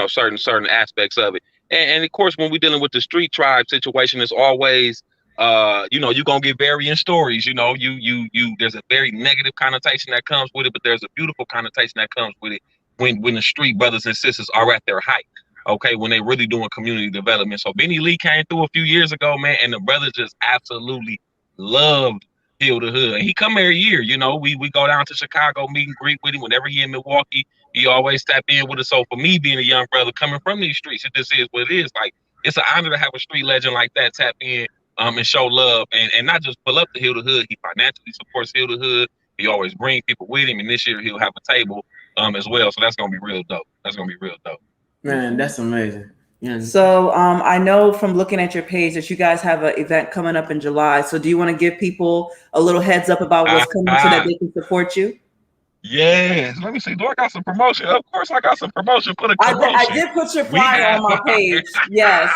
Certain aspects of it, and of course, when we're dealing with the street tribe situation, it's always, you're gonna get varying stories. There's a very negative connotation that comes with it, but there's a beautiful connotation that comes with it when the street brothers and sisters are at their height. Okay, when they really doing community development. So Benny Lee came through a few years ago, man, and the brothers just absolutely loved Hildahood. And he come every year, we go down to Chicago, meet and greet with him. Whenever he in Milwaukee, he always tap in with us. So for me, being a young brother coming from these streets, it just is what it is. Like, it's an honor to have a street legend like that tap in and show love, and not just pull up to Hildahood. He financially supports Hildahood. He always bring people with him, and this year he'll have a table as well. So that's gonna be real dope. Man, that's amazing. Yeah. So I know from looking at your page that you guys have an event coming up in July. So do you want to give people a little heads up about what's coming so that they can support you? Yes. Let me see. Do I got some promotion? Of course I got some promotion. I did put your flyer on my page. Yes.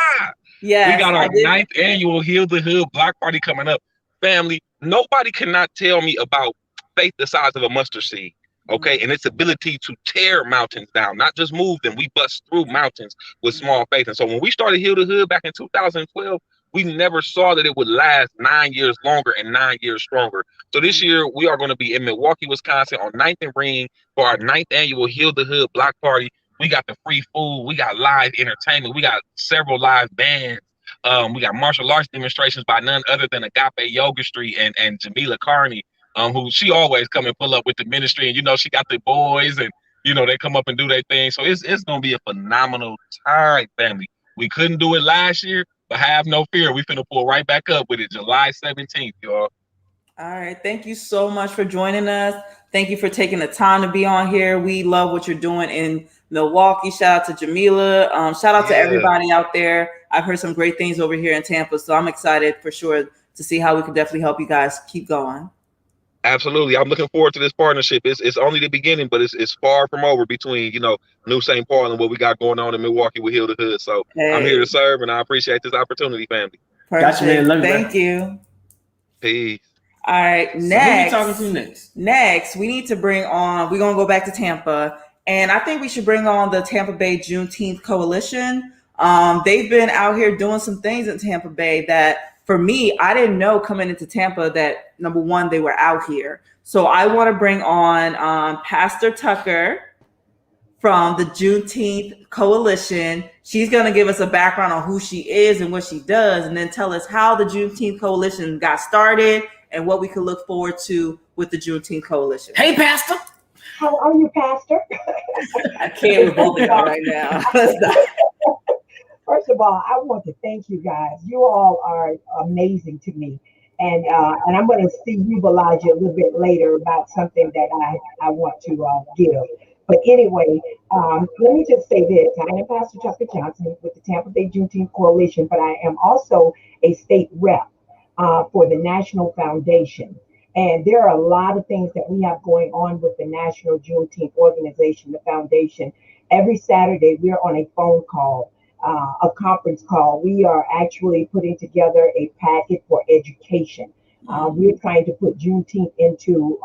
Yes. We got our 9th annual Hildahood Block Party coming up. Family, nobody cannot tell me about faith the size of a mustard seed. Okay, and its ability to tear mountains down, not just move them. We bust through mountains with small faith. And so when we started Hildahood back in 2012, we never saw that it would last 9 years longer and 9 years stronger. So this year we are going to be in Milwaukee, Wisconsin on 9th and Ring for our 9th annual Hildahood Block Party. We got the free food, we got live entertainment, we got several live bands. We got martial arts demonstrations by none other than Agape Yoga Street and Jamila Carney. Who she always come and pull up with the ministry, and she got the boys, and they come up and do their thing. So it's gonna be a phenomenal time, family. We couldn't do it last year, but have no fear, we finna pull right back up with it July 17th, y'all. All right, thank you so much for joining us. Thank you for taking the time to be on here. We love what you're doing in Milwaukee. Shout out to Jamila. Shout out to everybody out there. I've heard some great things over here in Tampa, so I'm excited for sure to see how we can definitely help you guys keep going. Absolutely. I'm looking forward to this partnership. It's only the beginning, but it's far from over between, New St. Paul and what we got going on in Milwaukee with Hildahood. So I'm here to serve, and I appreciate this opportunity, family. Gotcha, man. Love you, Thank you. Peace. All right. So who are you talking to next? Next, we need to bring on, we're going to go back to Tampa, and I think we should bring on the Tampa Bay Juneteenth Coalition. They've been out here doing some things in Tampa Bay that for me, I didn't know coming into Tampa that, number one, they were out here. So I want to bring on Pastor Tucker from the Juneteenth Coalition. She's going to give us a background on who she is and what she does, and then tell us how the Juneteenth Coalition got started and what we could look forward to with the Juneteenth Coalition. Hey, Pastor. How are you, Pastor? I can't with both of y'all right now. First of all, I want to thank you guys. You all are amazing to me. And I'm going to see you, Bolaji, a little bit later about something that I want to give. But anyway, let me just say this. I am Pastor Tucker Johnson with the Tampa Bay Juneteenth Coalition, but I am also a state rep for the National Foundation. And there are a lot of things that we have going on with the National Juneteenth Organization, the foundation. Every Saturday, we're on a phone call, a conference call. We are actually putting together a packet for education. We're trying to put Juneteenth into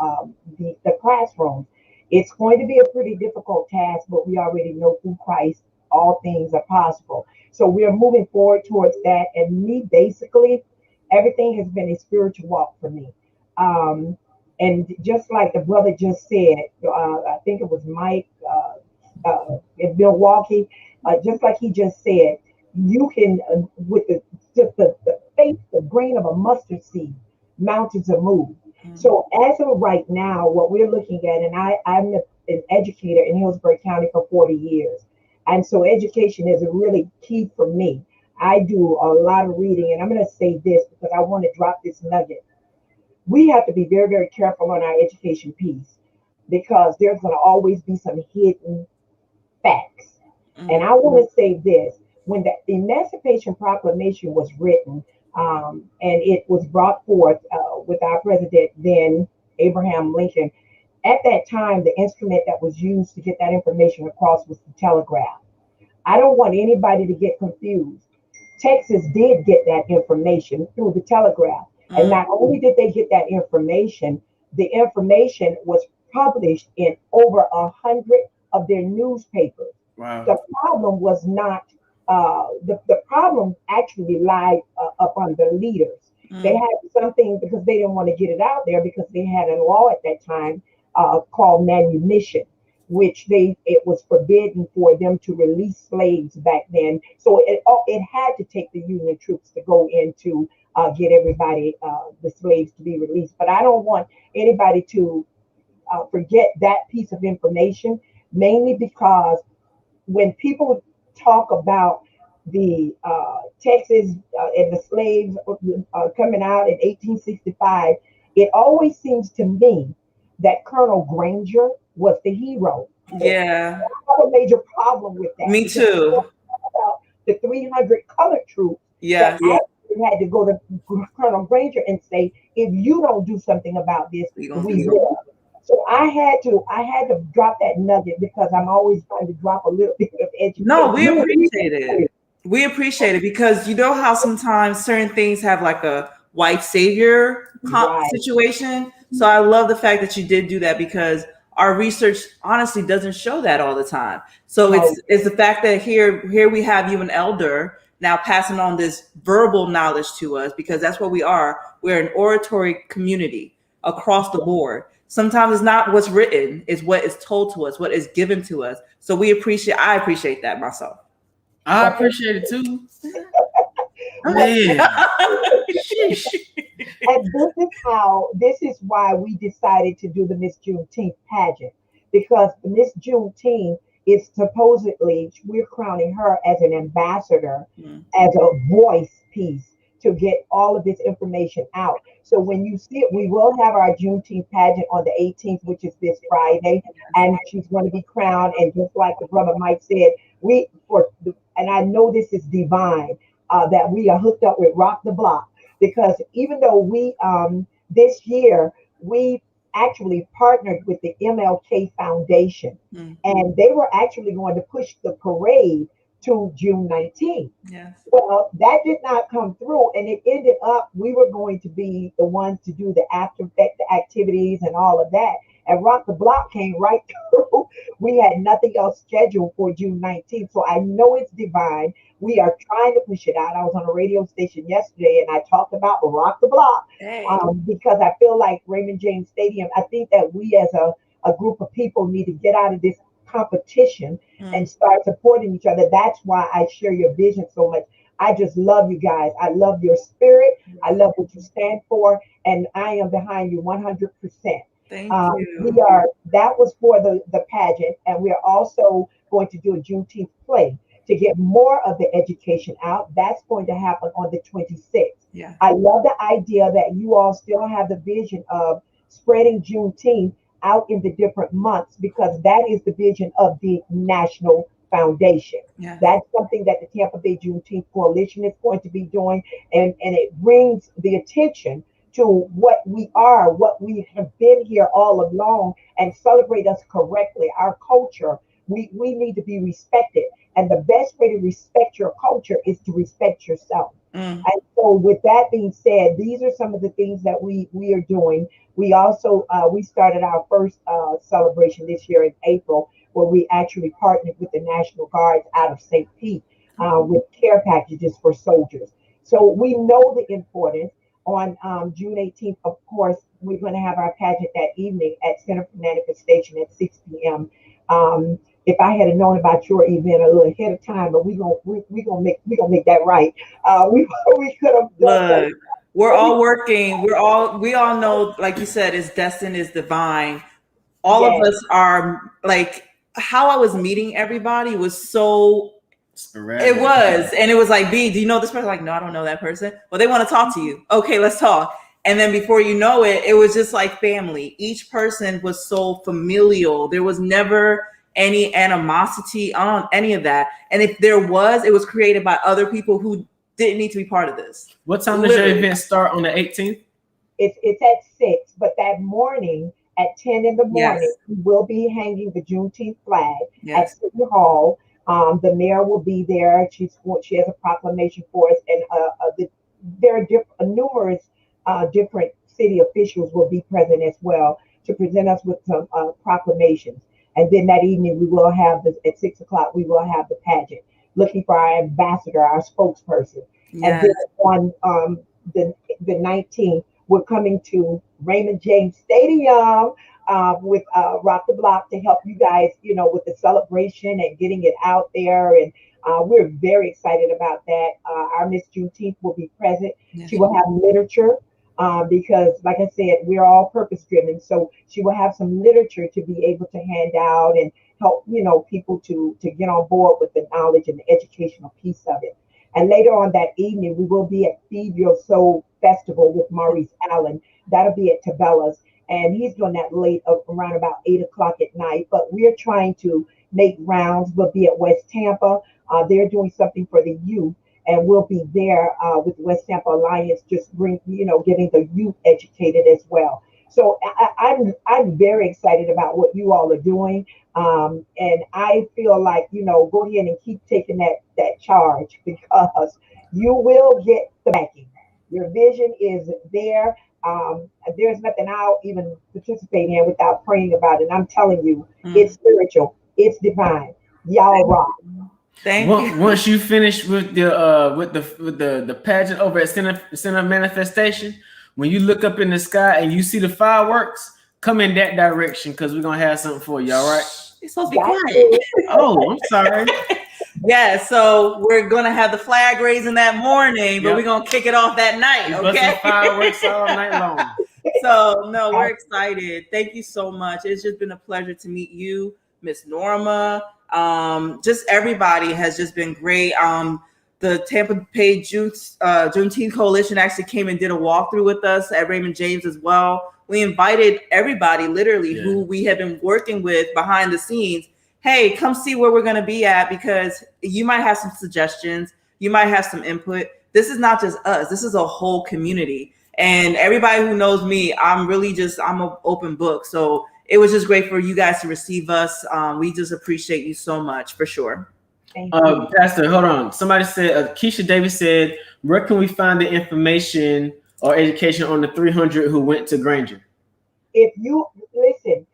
the classroom. It's going to be a pretty difficult task, but we already know through Christ, all things are possible. So we are moving forward towards that. And me, basically, everything has been a spiritual walk for me. And just like the brother just said, I think it was Mike in Milwaukee, just like he just said, you can, with just the faith, the grain of a mustard seed, mountains are moved. So as of right now, what we're looking at, and I'm an educator in Hillsborough County for 40 years. And so education is really key for me. I do a lot of reading, and I'm going to say this because I want to drop this nugget. We have to be very, very careful on our education piece because there's going to always be some hidden facts. And I want to say this, when the Emancipation Proclamation was written, and it was brought forth with our president then, Abraham Lincoln, at that time, the instrument that was used to get that information across was the telegraph. I don't want anybody to get confused. Texas did get that information through the telegraph. And not only did they get that information, the information was published in over 100 of their newspapers. Wow. The problem was not, the problem actually lied upon the leaders. They had something because they didn't want to get it out there because they had a law at that time called manumission, which it was forbidden for them to release slaves back then. So it had to take the Union troops to go into get everybody, the slaves to be released. But I don't want anybody to forget that piece of information, mainly because when people talk about the Texas and the slaves coming out in 1865, it always seems to me that Colonel Granger was the hero. Yeah. I have a major problem with that. Me too. About the 300 colored troops. Yes. Had to go to Colonel Granger and say, if you don't do something about this, we will. So I had to drop that nugget because I'm always trying to drop a little bit of education. No, we appreciate it. We appreciate it because you know how sometimes certain things have like a white savior situation. So I love the fact that you did do that because our research honestly doesn't show that all the time. So it's the fact that here we have you, an elder, now passing on this verbal knowledge to us because that's what we are. We're an oratory community across the board. Sometimes it's not what's written, it's what is told to us, what is given to us. So I appreciate that myself. I appreciate it too. Man. And this is why we decided to do the Miss Juneteenth pageant, because the Miss Juneteenth is supposedly, we're crowning her as an ambassador, as a voice piece to get all of this information out. So when you see it, we will have our Juneteenth pageant on the 18th, which is this Friday, and she's going to be crowned. And just like the brother Mike said, and I know this is divine, that we are hooked up with Rock the Block, because even though we, this year, we actually partnered with the MLK Foundation, and they were actually going to push the parade to June 19th. Yes. Well, that did not come through, and it ended up we were going to be the ones to do the after effect, the activities and all of that. and Rock the Block came right through. We had nothing else scheduled for June 19th. So I know it's divine. We are trying to push it out. I was on a radio station yesterday and I talked about Rock the Block because I feel like Raymond James Stadium, I think that we as a group of people need to get out of this competition and start supporting each other. That's why I share your vision so much. I just love you guys. I love your spirit. I love what you stand for. And I am behind you 100%. Thank you. That was for the pageant. And we are also going to do a Juneteenth play to get more of the education out. That's going to happen on the 26th. Yeah. I love the idea that you all still have the vision of spreading Juneteenth out in the different months, because that is the vision of the national foundation. Yeah. That's something that the Tampa Bay Juneteenth Coalition is going to be doing, and it brings the attention to what we are, what we have been here all along, and celebrate us correctly. Our culture, we need to be respected, and the best way to respect your culture is to respect yourself. And so with that being said, these are some of the things that we are doing. We also, we started our first celebration this year in April, where we actually partnered with the National Guards out of St. Pete with care packages for soldiers. So we know the importance. On June 18th, of course, we're going to have our pageant that evening at Center for Manifestation at 6 p.m. If I had known about your event a little ahead of time, but we gonna make that right. We could have done. We're all working. We all know, like you said, it's destined, is divine. All of us are like, how I was meeting everybody was so sporadic. It was, and it was like, B, do you know this person? Like, no, I don't know that person. Well, they want to talk to you. Okay, let's talk. And then before you know it, it was just like family. Each person was so familial. There was never any animosity on any of that. And if there was, it was created by other people who didn't need to be part of this. What time does your event start on the 18th? It's at 6, but that morning at 10 in the morning, we will be hanging the Juneteenth flag at City Hall. The mayor will be there. She has a proclamation for us, and there are numerous different city officials will be present as well to present us with some proclamations. And then that evening, we will have at 6 o'clock, we will have the pageant, looking for our ambassador, our spokesperson. Yes. And then on the 19th, we're coming to Raymond James Stadium with Rock the Block to help you guys, with the celebration and getting it out there. And we're very excited about that. Our Miss Juneteenth will be present. Yes. She will have literature. Because like I said, we're all purpose driven. So she will have some literature to be able to hand out and help, people to get on board with the knowledge and the educational piece of it. And later on that evening, we will be at Feed Your Soul Festival with Maurice Allen. That'll be at Tabella's. And he's doing that late around about 8 o'clock at night. But we're trying to make rounds. We'll be at West Tampa. They're doing something for the youth. And we'll be there with the West Tampa Alliance, just getting the youth educated as well. So I'm very excited about what you all are doing. And I feel like, go ahead and keep taking that charge, because you will get the backing. Your vision is there. There's nothing I'll even participate in without praying about it. I'm telling you, it's spiritual, it's divine. Y'all rock. Thank you. Once you finish with the pageant over at Center Manifestation, when you look up in the sky and you see the fireworks, come in that direction, because we're gonna have something for you. All right? It's supposed to be quiet. Oh, I'm sorry. Yeah, so we're gonna have the flag raising that morning, but we're gonna kick it off that night. Okay, fireworks all night long. So no, we're excited. Thank you so much. It's just been a pleasure to meet you, Miss Norma. Just everybody has just been great. The Tampa Bay Juneteenth Coalition actually came and did a walkthrough with us at Raymond James as well. We invited everybody, literally, who we have been working with behind the scenes. Hey, come see where we're going to be at, because you might have some suggestions. You might have some input. This is not just us. This is a whole community. And everybody who knows me, I'm an open book. So it was just great for you guys to receive us. We just appreciate you so much, for sure. Pastor, hold on. Somebody said, Keisha Davis said, where can we find the information or education on the 300 who went to Granger? If you listen,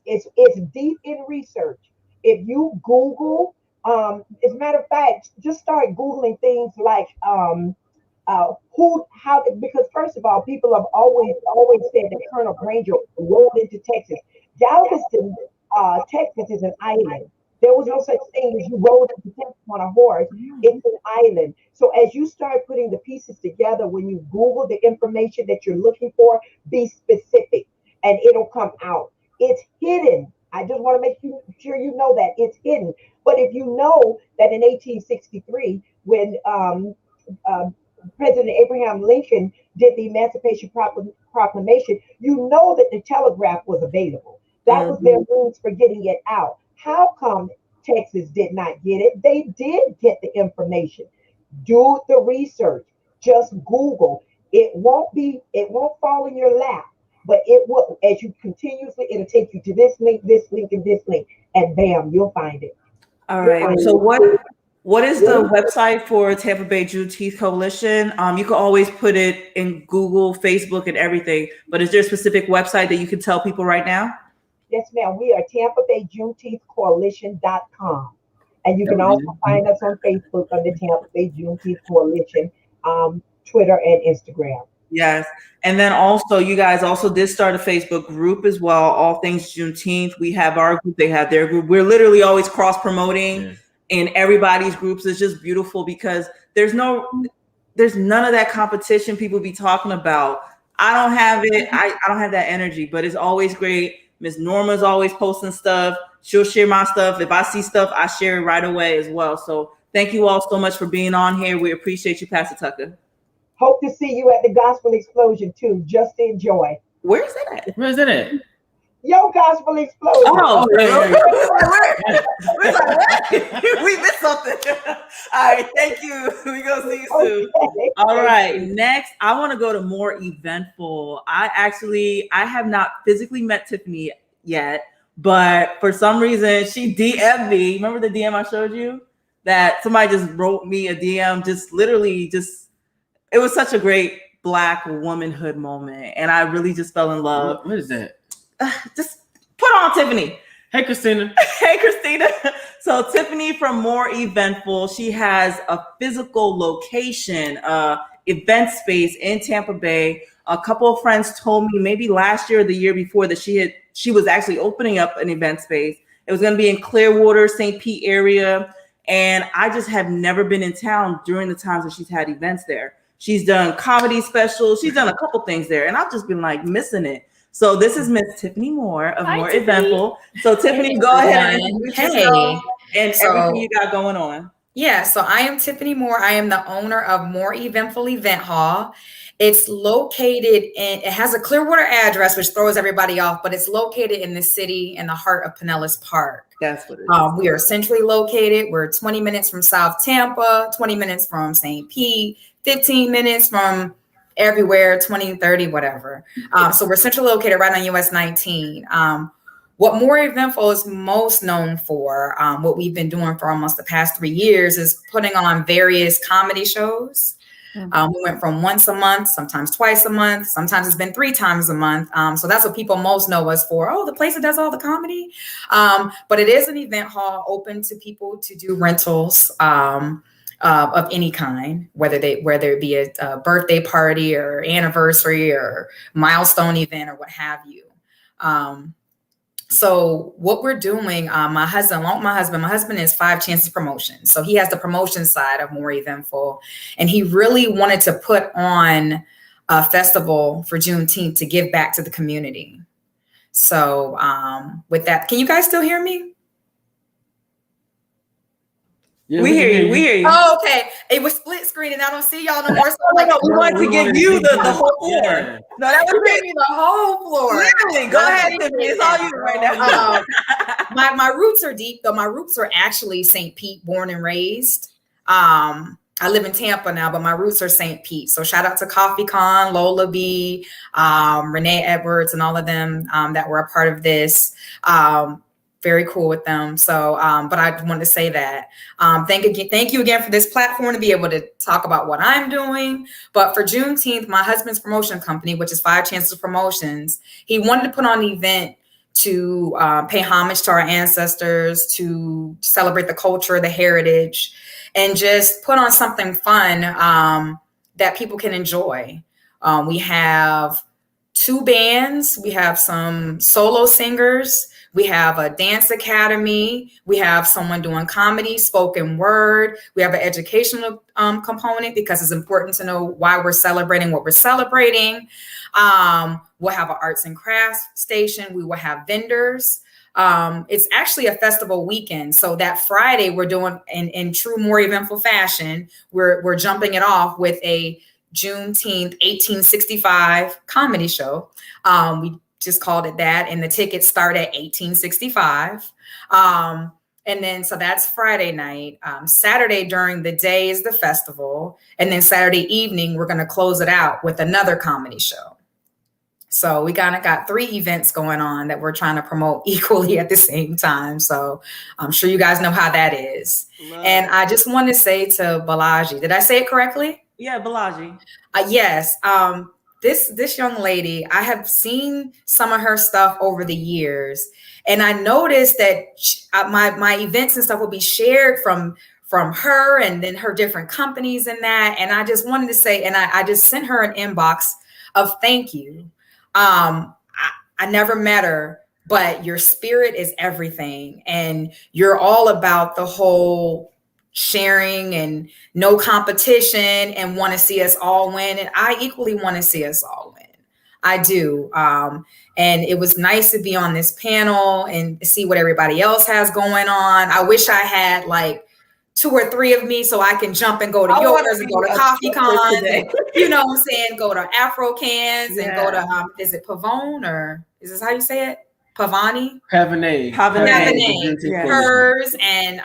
It's deep in research. If you Google, as a matter of fact, just start Googling things like because first of all, people have always said that Colonel Granger rolled into Texas. Galveston, Texas is an island. There was no such thing as you rode into Texas on a horse. It's an island. So as you start putting the pieces together, when you Google the information that you're looking for, be specific and it'll come out. It's hidden. I just want to make sure you know that it's hidden. But if you know that in 1863, when President Abraham Lincoln did the Emancipation Proclamation, you know that the telegraph was available. That was their means for getting it out. How come Texas did not get it? They did get the information. Do the research. Just Google. It won't fall in your lap, but it will, as you continuously, it'll take you to this link, and this link, and bam, you'll find it. All right. So what is the website for Tampa Bay Juneteenth Coalition? You can always put it in Google, Facebook, and everything, but is there a specific website that you can tell people right now? Yes, ma'am. We are Tampa Bay Juneteenth Coalition.com. And you can also find us on Facebook under Tampa Bay Juneteenth Coalition, Twitter and Instagram. Yes. And then also, you guys also did start a Facebook group as well, All Things Juneteenth. We have our group, they have their group. We're literally always cross-promoting in everybody's groups. It's just beautiful because there's none of that competition people be talking about. I don't have it. I don't have that energy, but it's always great. Miss Norma's always posting stuff. She'll share my stuff. If I see stuff, I share it right away as well. So thank you all so much for being on here. We appreciate you, Pastor Tucker. Hope to see you at the Gospel Explosion too. Just enjoy. Where's it at? Where's it at? Yo, Gospel Explosion. Oh, we missed something. All right, thank you. We're going to see you soon. Okay. All right, next, I want to go to more eventful. I have not physically met Tiffany yet, but for some reason, she DM'd me. Remember the DM I showed you? That somebody just wrote me a DM, it was such a great Black womanhood moment. And I really just fell in love. What is that? Just put on Tiffany. Hey, Christina. Hey, Christina. So Tiffany from More Eventful, she has a physical location, event space in Tampa Bay. A couple of friends told me maybe last year or the year before that she was actually opening up an event space. It was going to be in Clearwater, St. Pete area. And I just have never been in town during the times that she's had events there. She's done comedy specials. She's done a couple things there. And I've just been like missing it. So this is Miss Tiffany Moore of More Eventful. So Tiffany, go ahead and introduce yourself and everything you got going on. Yeah, so I am Tiffany Moore. I am the owner of More Eventful Event Hall. It's located it has a Clearwater address, which throws everybody off, but it's located in the city in the heart of Pinellas Park. That's what it is. We are centrally located. We're 20 minutes from South Tampa, 20 minutes from St. Pete, 15 minutes from everywhere, 20, 30, whatever. So we're centrally located right on US 19. What More Eventful is most known for, what we've been doing for almost the past 3 years, is putting on various comedy shows. We went from once a month, sometimes twice a month, sometimes it's been 3 times a month. So that's what people most know us for. Oh, the place that does all the comedy. But it is an event hall open to people to do rentals of any kind, whether it be a birthday party or anniversary or milestone event or what have you. So what we're doing, my husband is 5 Chances Promotions. So he has the promotion side of More Eventful, and he really wanted to put on a festival for Juneteenth to give back to the community. So with that, can you guys still hear me? Yeah, we hear you. Oh, okay. It was split screen and I don't see y'all no more. So we want to give you the whole floor. Yeah. No, that was me the whole floor. Literally, go ahead, Tiffany. It's all you right now. My roots are deep, though. My roots are actually St. Pete, born and raised. I live in Tampa now, but my roots are St. Pete. So shout out to Coffee Con, Lola B, Renee Edwards, and all of them that were a part of this. Very cool with them. So, but I wanted to say that. Thank you again for this platform to be able to talk about what I'm doing. But for Juneteenth, my husband's promotion company, which is 5 Chances Promotions, he wanted to put on an event to pay homage to our ancestors, to celebrate the culture, the heritage, and just put on something fun that people can enjoy. We have 2 bands. We have some solo singers. We have a dance academy. We have someone doing comedy, spoken word. We have an educational component because it's important to know why we're celebrating what we're celebrating. We'll have an arts and crafts station. We will have vendors. It's actually a festival weekend. So that Friday we're doing in true more eventful fashion. We're jumping it off with a Juneteenth 1865 comedy show. We just called it that. And the tickets start at $18.65. And then, so that's Friday night. Saturday during the day is the festival. And then Saturday evening, we're going to close it out with another comedy show. So we kind of got 3 events going on that we're trying to promote equally at the same time. So I'm sure you guys know how that is. And I just want to say to Bolaji, did I say it correctly? Yeah, Bolaji. Yes. This young lady, I have seen some of her stuff over the years, and I noticed that my events and stuff will be shared from her and then her different companies and that. And I just wanted to say, and I just sent her an inbox of thank you. I never met her, but your spirit is everything, and you're all about the whole sharing and no competition and want to see us all win. And I equally want to see us all win. I do. And it was nice to be on this panel and see what everybody else has going on. I wish I had like 2 or 3 of me so I can jump and go to yours and go to Coffee Cons and, you know what I'm saying, go to Afro Cans and go to, is it Pavone, or is this how you say it? Pavani? Pavane. Hers, and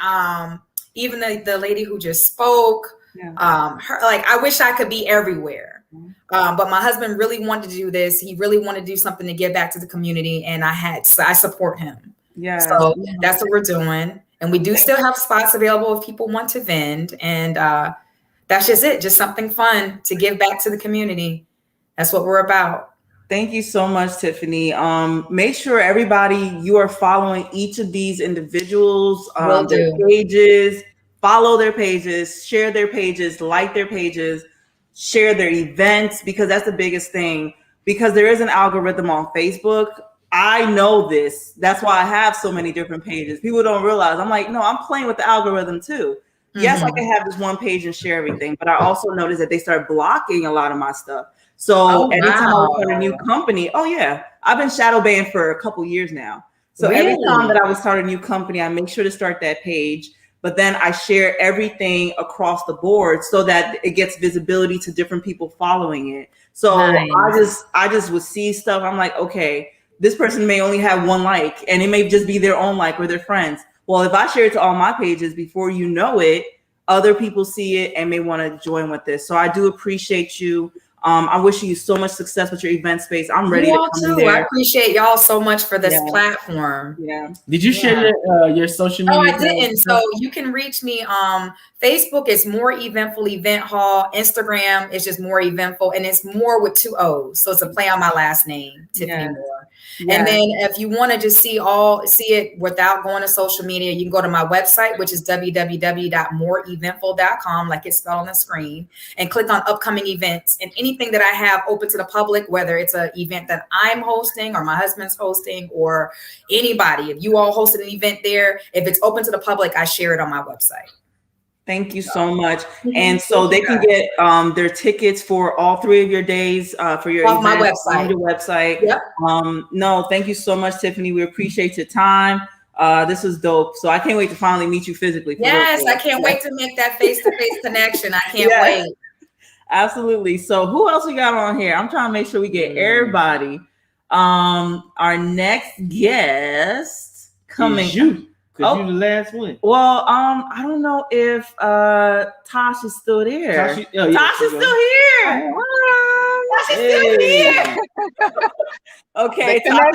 even the lady who just spoke, her, like, I wish I could be everywhere. But my husband really wanted to do this. He really wanted to do something to give back to the community, and I support him. Yeah. So that's what we're doing. And we do still have spots available if people want to vend. And that's just it. Just something fun to give back to the community. That's what we're about. Thank you so much, Tiffany. Make sure everybody, you are following each of these individuals, their pages, follow their pages, share their pages, like their pages, share their events, because that's the biggest thing. Because there is an algorithm on Facebook. I know this. That's why I have so many different pages. People don't realize. I'm like, no, I'm playing with the algorithm too. Mm-hmm. Yes, I can have this one page and share everything, but I also noticed that they start blocking a lot of my stuff. So anytime I start a new company, I've been shadow banned for a couple years now. So every time that I would start a new company, I make sure to start that page, but then I share everything across the board so that it gets visibility to different people following it. So I just would see stuff. I'm like, okay, this person may only have 1 like, and it may just be their own like or their friends. Well, if I share it to all my pages, before you know it, other people see it and may want to join with this. So I do appreciate you. I'm wishing you so much success with your event space. I'm ready to come there. I appreciate y'all so much for this platform. Yeah. Did you share your social media? Oh, I didn't. So you can reach me. Facebook is More Eventful Event Hall. Instagram is just More Eventful, and it's More with 2 O's. So it's a play on my last name, Tiffany Moore. Yes. And then if you want to just see it without going to social media, you can go to my website, which is www.moreeventful.com, like it's spelled on the screen, and click on upcoming events and anything that I have open to the public, whether it's an event that I'm hosting or my husband's hosting or anybody. If you all hosted an event there, if it's open to the public, I share it on my website. Thank you so much. And so they can get their tickets for all 3 of your days for your off my website. On your website. Yep. No, thank you so much, Tiffany. We appreciate your time. This was dope. So I can't wait to finally meet you physically. Yes, I can't wait to make that face-to-face connection. I can't wait. Absolutely. So who else we got on here? I'm trying to make sure we get everybody. Our next guest coming. Because you're the last one. Well, I don't know if Tosh is still there. Tosh is still here. Tosh is still here. Okay, Tosh.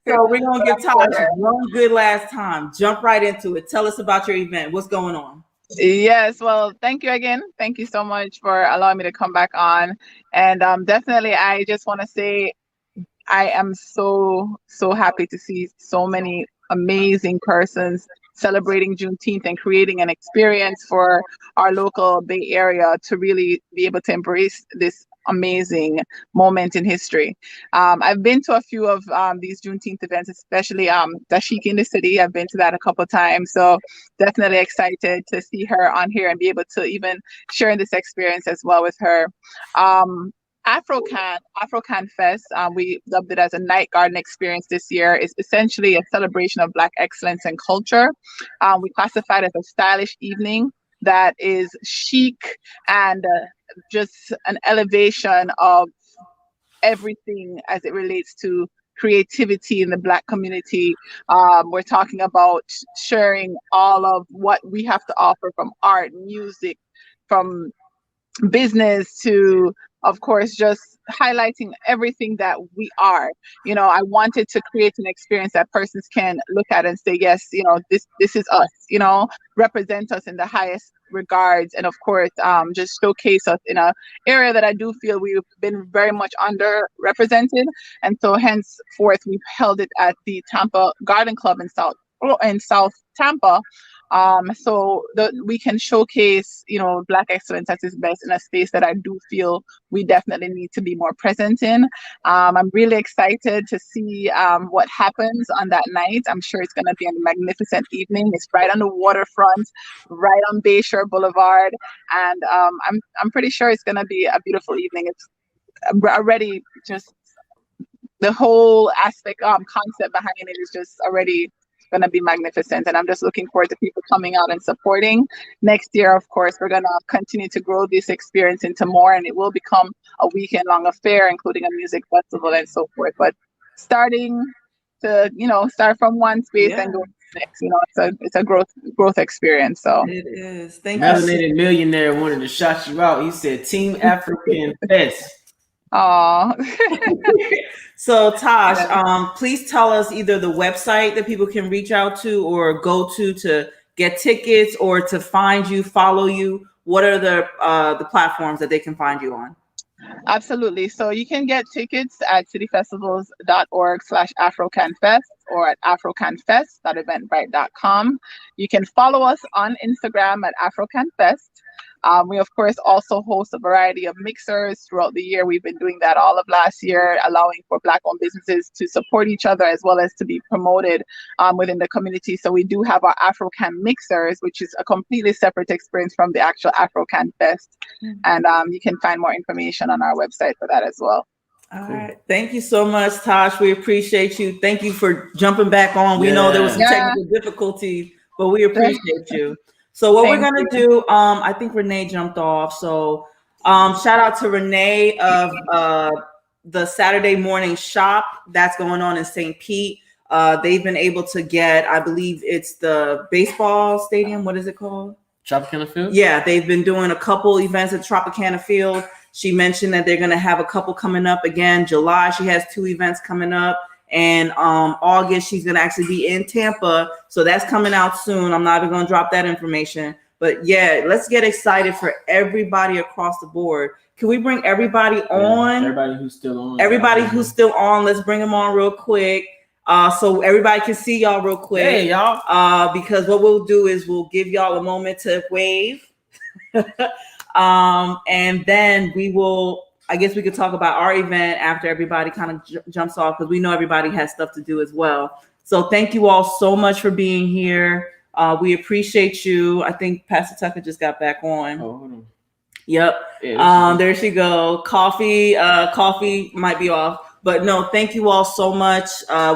So we're going to give Tosh one good last time. Jump right into it. Tell us about your event. What's going on? Yes, well, thank you again. Thank you so much for allowing me to come back on. And definitely, I just want to say, I am so happy to see so many amazing persons celebrating Juneteenth and creating an experience for our local Bay Area to really be able to embrace this amazing moment in history. I've been to a few of these Juneteenth events, especially Dashiki in the City. I've been to that a couple of times, so definitely excited to see her on here and be able to even share this experience as well with her. Afro Can Fest, we dubbed it as a night garden experience this year. It's essentially a celebration of Black excellence and culture. We classified it as a stylish evening that is chic and just an elevation of everything as it relates to creativity in the Black community. We're talking about sharing all of what we have to offer, from art, music, from business to, of course, just highlighting everything that we are. I wanted to create an experience that persons can look at and say, yes, this is us, represent us in the highest regards, and of course, just showcase us in an area that I do feel we've been very much underrepresented. And so henceforth, we've held it at the Tampa Garden Club in South Tampa. So we can showcase, Black excellence at its best in a space that I do feel we definitely need to be more present in. I'm really excited to see what happens on that night. I'm sure it's going to be a magnificent evening. It's right on the waterfront, right on Bayshore Boulevard, and I'm pretty sure it's going to be a beautiful evening. It's already just the whole aspect, concept behind it is just already going to be magnificent, and I'm just looking forward to people coming out and supporting. Next year, of course, we're going to continue to grow this experience into more, and it will become a weekend-long affair, including a music festival and so forth. But starting to, start from one space and go to the next, it's a growth experience. So it is. Thank you. Melanated Millionaire wanted to shout you out. He said, "Team Afro Can Fest." So Tosh, please tell us either the website that people can reach out to or go to get tickets or to find you, follow you. What are the platforms that they can find you on? Absolutely. So you can get tickets at cityfestivals.org/AfroCanFest or at afrocanfest.eventbrite.com. You can follow us on Instagram at AfroCanFest. We, of course, also host a variety of mixers throughout the year. We've been doing that all of last year, allowing for Black-owned businesses to support each other as well as to be promoted within the community. So we do have our Afro Can mixers, which is a completely separate experience from the actual Afro Can Fest. And you can find more information on our website for that as well. All right. Thank you so much, Tosh. We appreciate you. Thank you for jumping back on. We know there was some technical difficulties, but we appreciate you. So what we're going to do, I think Renee jumped off. So shout out to Renee of the Saturday morning shop that's going on in St. Pete. They've been able to get, I believe it's the baseball stadium. What is it called? Tropicana Field? Yeah, they've been doing a couple events at Tropicana Field. She mentioned that they're going to have a couple coming up again. July, she has 2 events coming up. And August, she's going to actually be in Tampa. So that's coming out soon. I'm not even going to drop that information. But yeah, let's get excited for everybody across the board. Can we bring everybody on? Everybody who's still on. Everybody who's still on. Let's bring them on real quick. So everybody can see y'all real quick. Hey, y'all. Because what we'll do is we'll give y'all a moment to wave. And then we will, I guess we could talk about our event after everybody kind of jumps off, because we know everybody has stuff to do as well. So thank you all so much for being here. We appreciate you. I think Pastor Tucker just got back on. Oh, hold on. Yep. Yeah, there she go. Coffee might be off, but no, thank you all so much.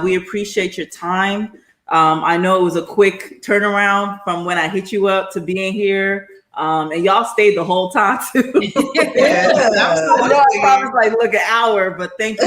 We appreciate your time. I know it was a quick turnaround from when I hit you up to being here. And y'all stayed the whole time too. I promise like look an hour, but thank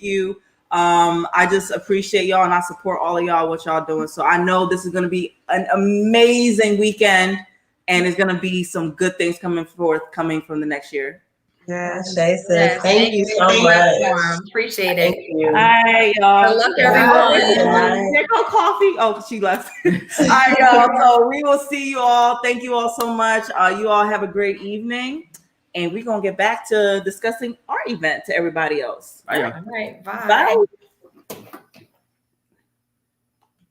you. I just appreciate y'all and I support all of y'all, what y'all doing. So I know this is going to be an amazing weekend and it's going to be some good things coming from the next year. Yeah, Shay says, thank you so much. Appreciate it. All right, y'all. Good luck, everyone. There go Coffee. Oh, she left. All right, y'all. So we will see you all. Thank you all so much. You all have a great evening. and we're gonna get back to discussing our event to everybody else. Bye, y'all. All right, bye. Bye.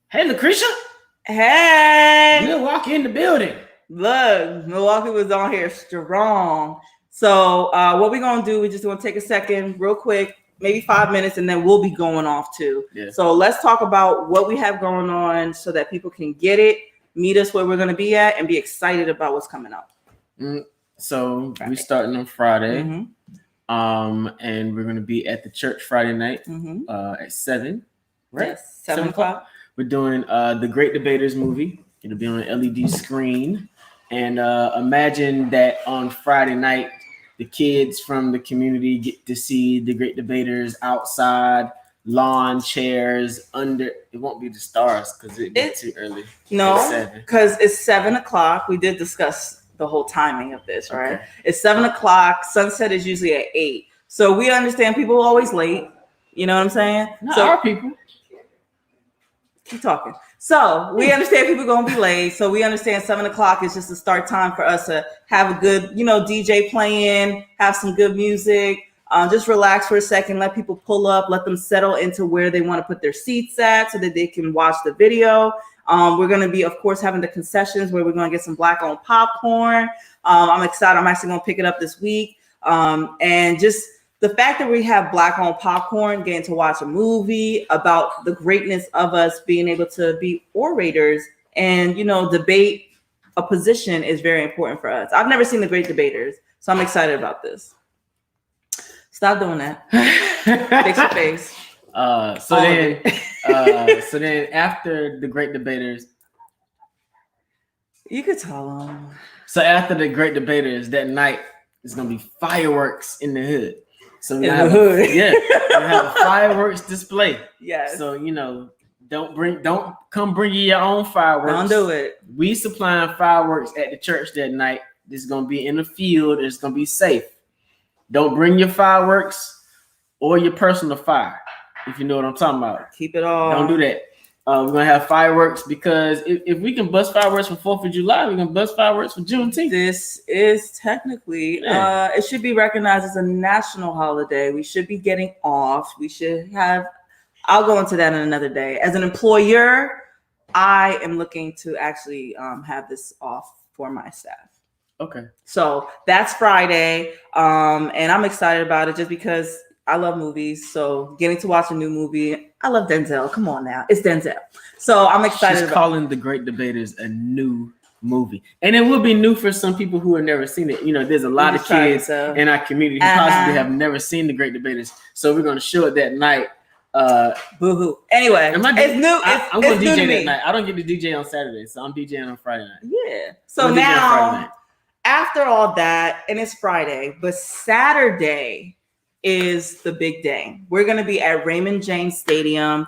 Hey, Lucretia. Hey. Milwaukee in the building. Look, Milwaukee was on here strong. So what we're gonna do, we just want to take a second, real quick, maybe 5 minutes, and then we'll be going off too. Yeah. So let's talk about what we have going on so that people can get it, meet us where we're gonna be at, and be excited about what's coming up. So we're starting on Friday, and we're gonna be at the church Friday night at 7, right? Yes, 7 o'clock. We're doing the Great Debaters movie. It'll be on an LED screen. And imagine that on Friday night, the kids from the community get to see the Great Debaters outside, lawn chairs under. It won't be the stars because it gets too early. No, because it's 7 o'clock. We did discuss the whole timing of this, right? Okay. It's 7 o'clock. Sunset is usually at 8. So we understand people are always late. You know what I'm saying? Not our people. Keep talking. So we understand people are going to be late. So we understand 7 o'clock is just the start time for us to have a good, DJ playing, have some good music, just relax for a second, let people pull up, let them settle into where they want to put their seats at so that they can watch the video. We're going to be, of course, having the concessions where we're going to get some Black-owned popcorn. I'm excited. I'm actually going to pick it up this week. And just the fact that we have Black-owned popcorn, getting to watch a movie about the greatness of us being able to be orators and, debate a position is very important for us. I've never seen the Great Debaters, so I'm excited about this. Stop doing that. Fix your face. So then after the Great Debaters, you could tell them. So after the Great Debaters, that night is gonna be fireworks in the hood. So we have we have a fireworks display. Yes. So don't come bring you your own fireworks. Don't do it. We supplying fireworks at the church that night. It's gonna be in the field. It's gonna be safe. Don't bring your fireworks or your personal fire. If you know what I'm talking about. Keep it all. Don't do that. We're gonna have fireworks because if we can bust fireworks for 4th of July, we can bust fireworks for Juneteenth. This is technically it should be recognized as a national holiday. We should be getting off. We should have. I'll go into that in another day. As an employer, I am looking to actually have this off for my staff. Okay. So that's Friday, and I'm excited about it just because I love movies. So getting to watch a new movie. I love Denzel. Come on now. It's Denzel. So I'm excited. She's calling The Great Debaters a new movie. And it will be new for some people who have never seen it. There's a lot of kids in our community who possibly have never seen The Great Debaters. So we're going to show it that night. Boo-hoo. Anyway, it's new. I'm going to DJ that night. I don't get to DJ on Saturday, so I'm DJing on Friday night. Yeah. So now, after all that, and it's Friday, but Saturday is the big day. We're going to be at Raymond James Stadium.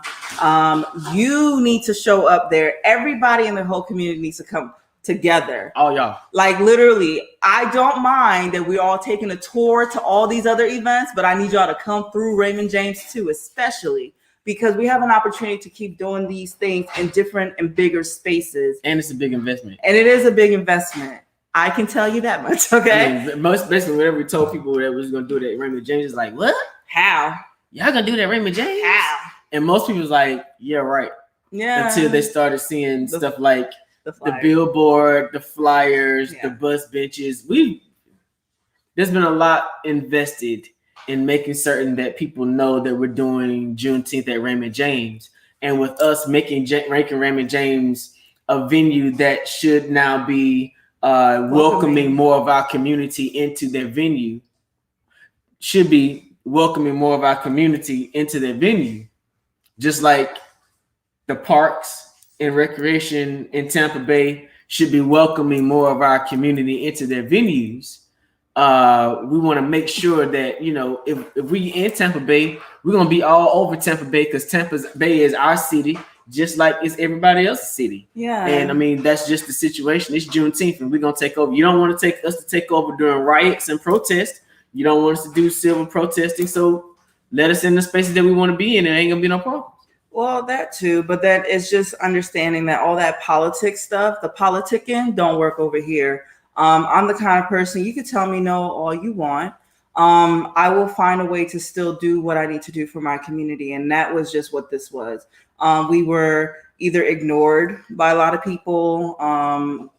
You need to show up there. Everybody in the whole community needs to come together. Oh, y'all. Like literally, I don't mind that we're all taking a tour to all these other events, but I need y'all to come through Raymond James too, especially because we have an opportunity to keep doing these things in different and bigger spaces. And it's a big investment. And it is a big investment. I can tell you that much, okay? Basically, whenever we told people that we was going to do that, Raymond James is like, what? How? Y'all going to do that, Raymond James? How? And most people was like, yeah, right. Yeah. Until they started seeing stuff like the billboard, the flyers, the bus benches. There's been a lot invested in making certain that people know that we're doing Juneteenth at Raymond James. And with us making Raymond James a venue that should now be welcoming more of our community into their venue, should be welcoming more of our community into their venue, just like the parks and recreation in Tampa Bay should be welcoming more of our community into their venues. We want to make sure that if we in Tampa Bay, we're gonna be all over Tampa Bay because Tampa Bay is our city, just like it's everybody else's city. Yeah. And I mean, that's just the situation. It's Juneteenth and we're going to take over. You don't want to take us to take over during riots and protests. You don't want us to do civil protesting. So let us in the spaces that we want to be in. It ain't going to be no problem. Well, that too. But that is just understanding that all that politics stuff, the politicking don't work over here. I'm the kind of person, you can tell me no all you want. I will find a way to still do what I need to do for my community. And that was just what this was. We were either ignored by a lot of people,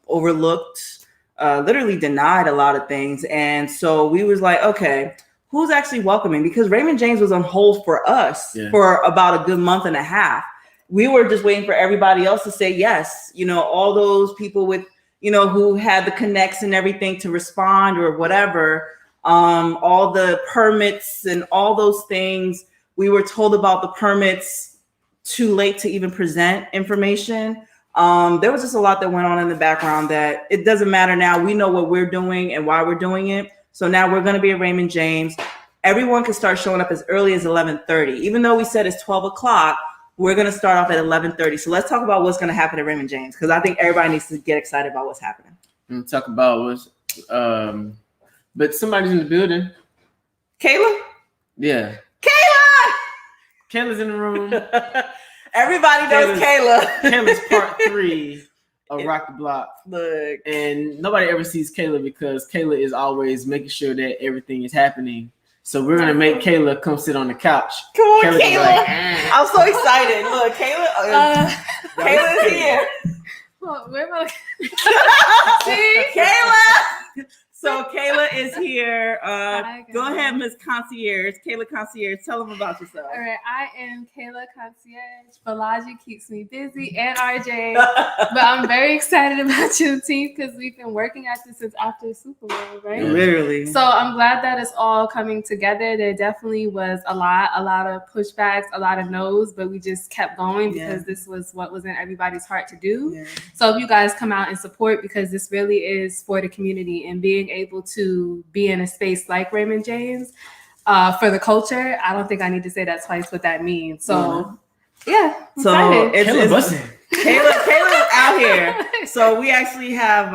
overlooked, literally denied a lot of things. And so we was like, okay, who's actually welcoming? Because Raymond James was on hold for us for about a good month and a half. We were just waiting for everybody else to say yes. You know, all those people with, you know, who had the connects and everything to respond or whatever, all the permits and all those things. We were told about the permits too late to even present information. There was just a lot that went on in the background that it doesn't matter now. We know what we're doing and why we're doing it. So now we're going to be at Raymond James. Everyone can start showing up as early as 11:30. Even though we said it's 12 o'clock, we're going to start off at 11:30. So let's talk about what's going to happen at Raymond James, because I think everybody needs to get excited about what's happening. And talk about what's, but somebody's in the building. Kayla? Yeah. Kayla! Kayla's in the room. Everybody knows Kayla. Kayla's part 3 of Rock the Block. Look. And nobody ever sees Kayla because Kayla is always making sure that everything is happening. So we're gonna make Kayla come sit on the couch. Come on, Kayla's Kayla. like, I'm so excited. Look, Kayla. Kayla's here. Well, where am I? See, Kayla. So Kayla is here. Go ahead, Ms. Concierge. Kayla Concierge, tell them about yourself. All right, I am Kayla Concierge. Bolaji keeps me busy, and RJ. But I'm very excited about Juneteenth because we've been working at this since after Super Bowl, right? Literally. So I'm glad that it's all coming together. There definitely was a lot of pushbacks, a lot of no's, but we just kept going because this was what was in everybody's heart to do. Yeah. So if you guys come out and support, because this really is for the community, and being able to be in a space like Raymond James for the culture, I don't think I need to say that twice what that means. So yeah, I'm excited. Kayla's out here. So we actually have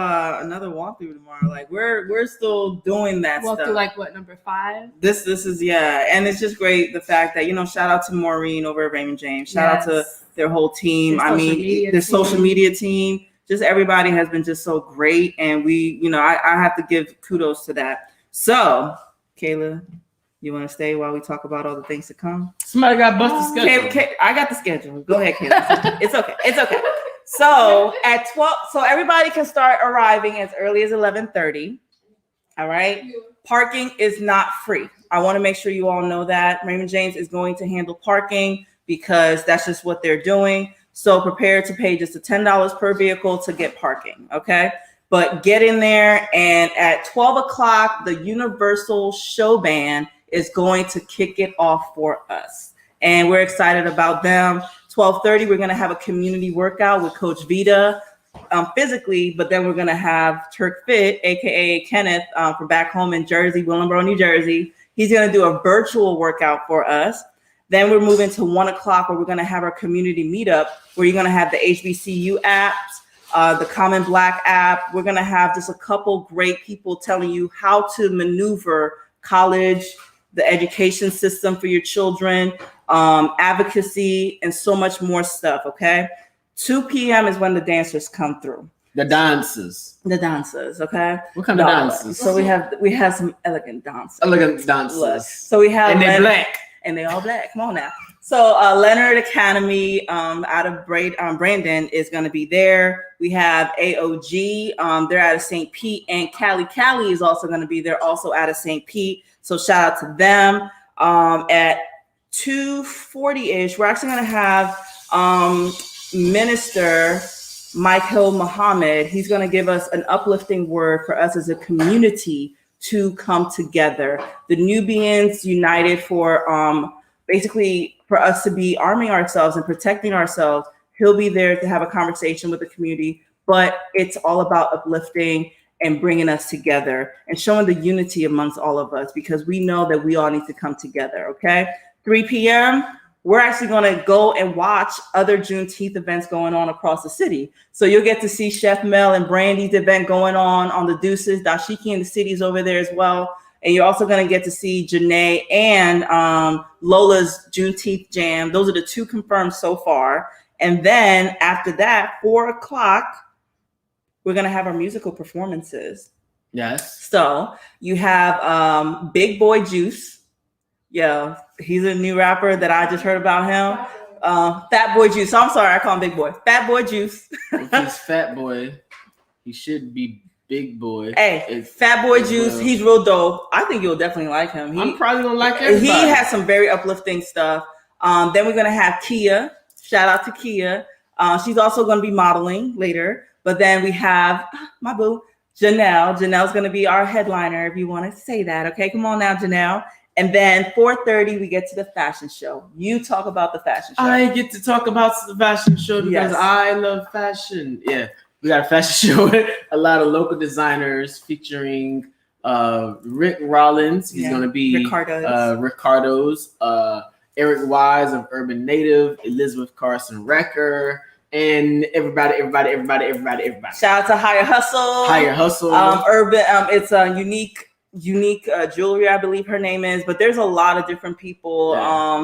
another walkthrough tomorrow. Like we're still doing that walkthrough stuff. Like what, number 5? This is and it's just great the fact that, you know, shout out to Maureen over at Raymond James. Shout out to their whole team. Their social media team. Just everybody has been just so great, and we, you know, I have to give kudos to that. So, Kayla, you want to stay while we talk about all the things to come? Somebody got busted schedule. I got the schedule. Go ahead, Kayla. It's okay. It's okay. So at 12, so everybody can start arriving as early as 11:30. All right. Parking is not free. I want to make sure you all know that Raymond James is going to handle parking because that's just what they're doing. So prepare to pay just $10 per vehicle to get parking, okay? But get in there, and at 12 o'clock, the Universal Show Band is going to kick it off for us. And we're excited about them. 12:30, we're gonna have a community workout with Coach Vita physically, but then we're gonna have Turk Fit, AKA Kenneth from back home in Jersey, Willingboro, New Jersey. He's gonna do a virtual workout for us. Then we're moving to 1 o'clock where we're going to have our community meetup where you're going to have the HBCU apps, the Common Black app. We're going to have just a couple great people telling you how to maneuver college, the education system for your children, advocacy, and so much more stuff, okay? 2 p.m. is when the dancers come through. The dancers, okay? What kind of dances? So we have some elegant dancers. So we have, and they're black. And they all black. Come on now. So Leonard Academy out of Brandon is going to be there. We have AOG. They're out of St. Pete, and Cali is also going to be there, also out of St. Pete. So shout out to them. At 2:40-ish, we're actually going to have Minister Michael Muhammad. He's going to give us an uplifting word for us as a community to come together. The Nubians united for basically for us to be arming ourselves and protecting ourselves. He'll be there to have a conversation with the community, but it's all about uplifting and bringing us together and showing the unity amongst all of us, because we know that we all need to come together, okay? 3 p.m., we're actually going to go and watch other Juneteenth events going on across the city. So you'll get to see Chef Mel and Brandy's event going on the Deuces. Dashiki and the City's over there as well. And you're also going to get to see Janae and Lola's Juneteenth Jam. Those are the 2 confirmed so far. And then after that, 4 o'clock, we're going to have our musical performances. Yes. So you have Big Boy Juice. Yeah, he's a new rapper that I just heard about him. Fat Boy Juice. I'm sorry, I call him Big Boy. Fat Boy Juice. If he's Fat Boy, he should be Big Boy. Hey, Fat Boy Juice. Well. He's real dope. I think you'll definitely like him. I'm probably gonna like everybody. He has some very uplifting stuff. Then we're gonna have Kia. Shout out to Kia. She's also gonna be modeling later. But then we have my boo, Janelle. Janelle's gonna be our headliner, if you want to say that. Okay, come on now, Janelle. And then 4:30, we get to the fashion show. You talk about the fashion show. I get to talk about the fashion show because I love fashion. Yeah, we got a fashion show. A lot of local designers featuring Rick Rollins. He's going to be Ricardo's. Eric Wise of Urban Native, Elizabeth Carson Recker, and everybody. Shout out to Higher Hustle. Urban. It's a unique jewelry, I believe her name is. But there's a lot of different people,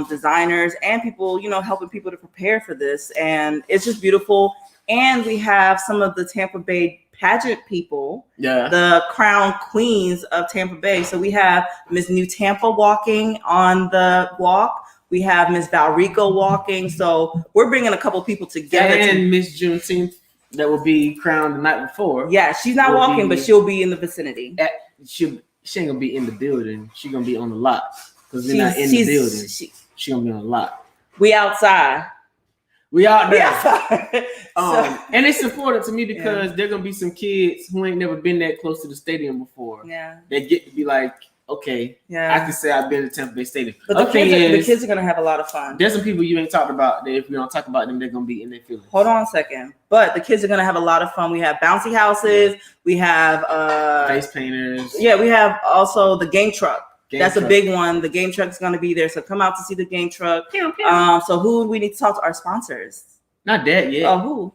designers and people, helping people to prepare for this, and it's just beautiful. And we have some of the Tampa Bay pageant people, the crown queens of Tampa Bay. So we have Miss New Tampa walking on the walk. We have Miss Valrico walking. So we're bringing a couple people together. And Miss Juneteenth that will be crowned the night before. Yeah, she's not walking, but she'll be in the vicinity. She ain't gonna be in the building. She's gonna be on the lot because we're not in the building. She's gonna be on the lot. We outside. We out there. And it's important to me because there gonna be some kids who ain't never been that close to the stadium before. Yeah, they get to be like, okay, I can say I've been to Tampa Bay Stadium. But the kids are gonna have a lot of fun. There's some people you ain't talked about that if we don't talk about them, they're gonna be in their feelings. Hold on a second. But the kids are gonna have a lot of fun. We have bouncy houses. We have face painters. Yeah, we have also the game truck. That's a big one. The game truck is going to be there. So come out to see the game truck. So who do we need to talk to? Our sponsors. Not that yet. Oh, who?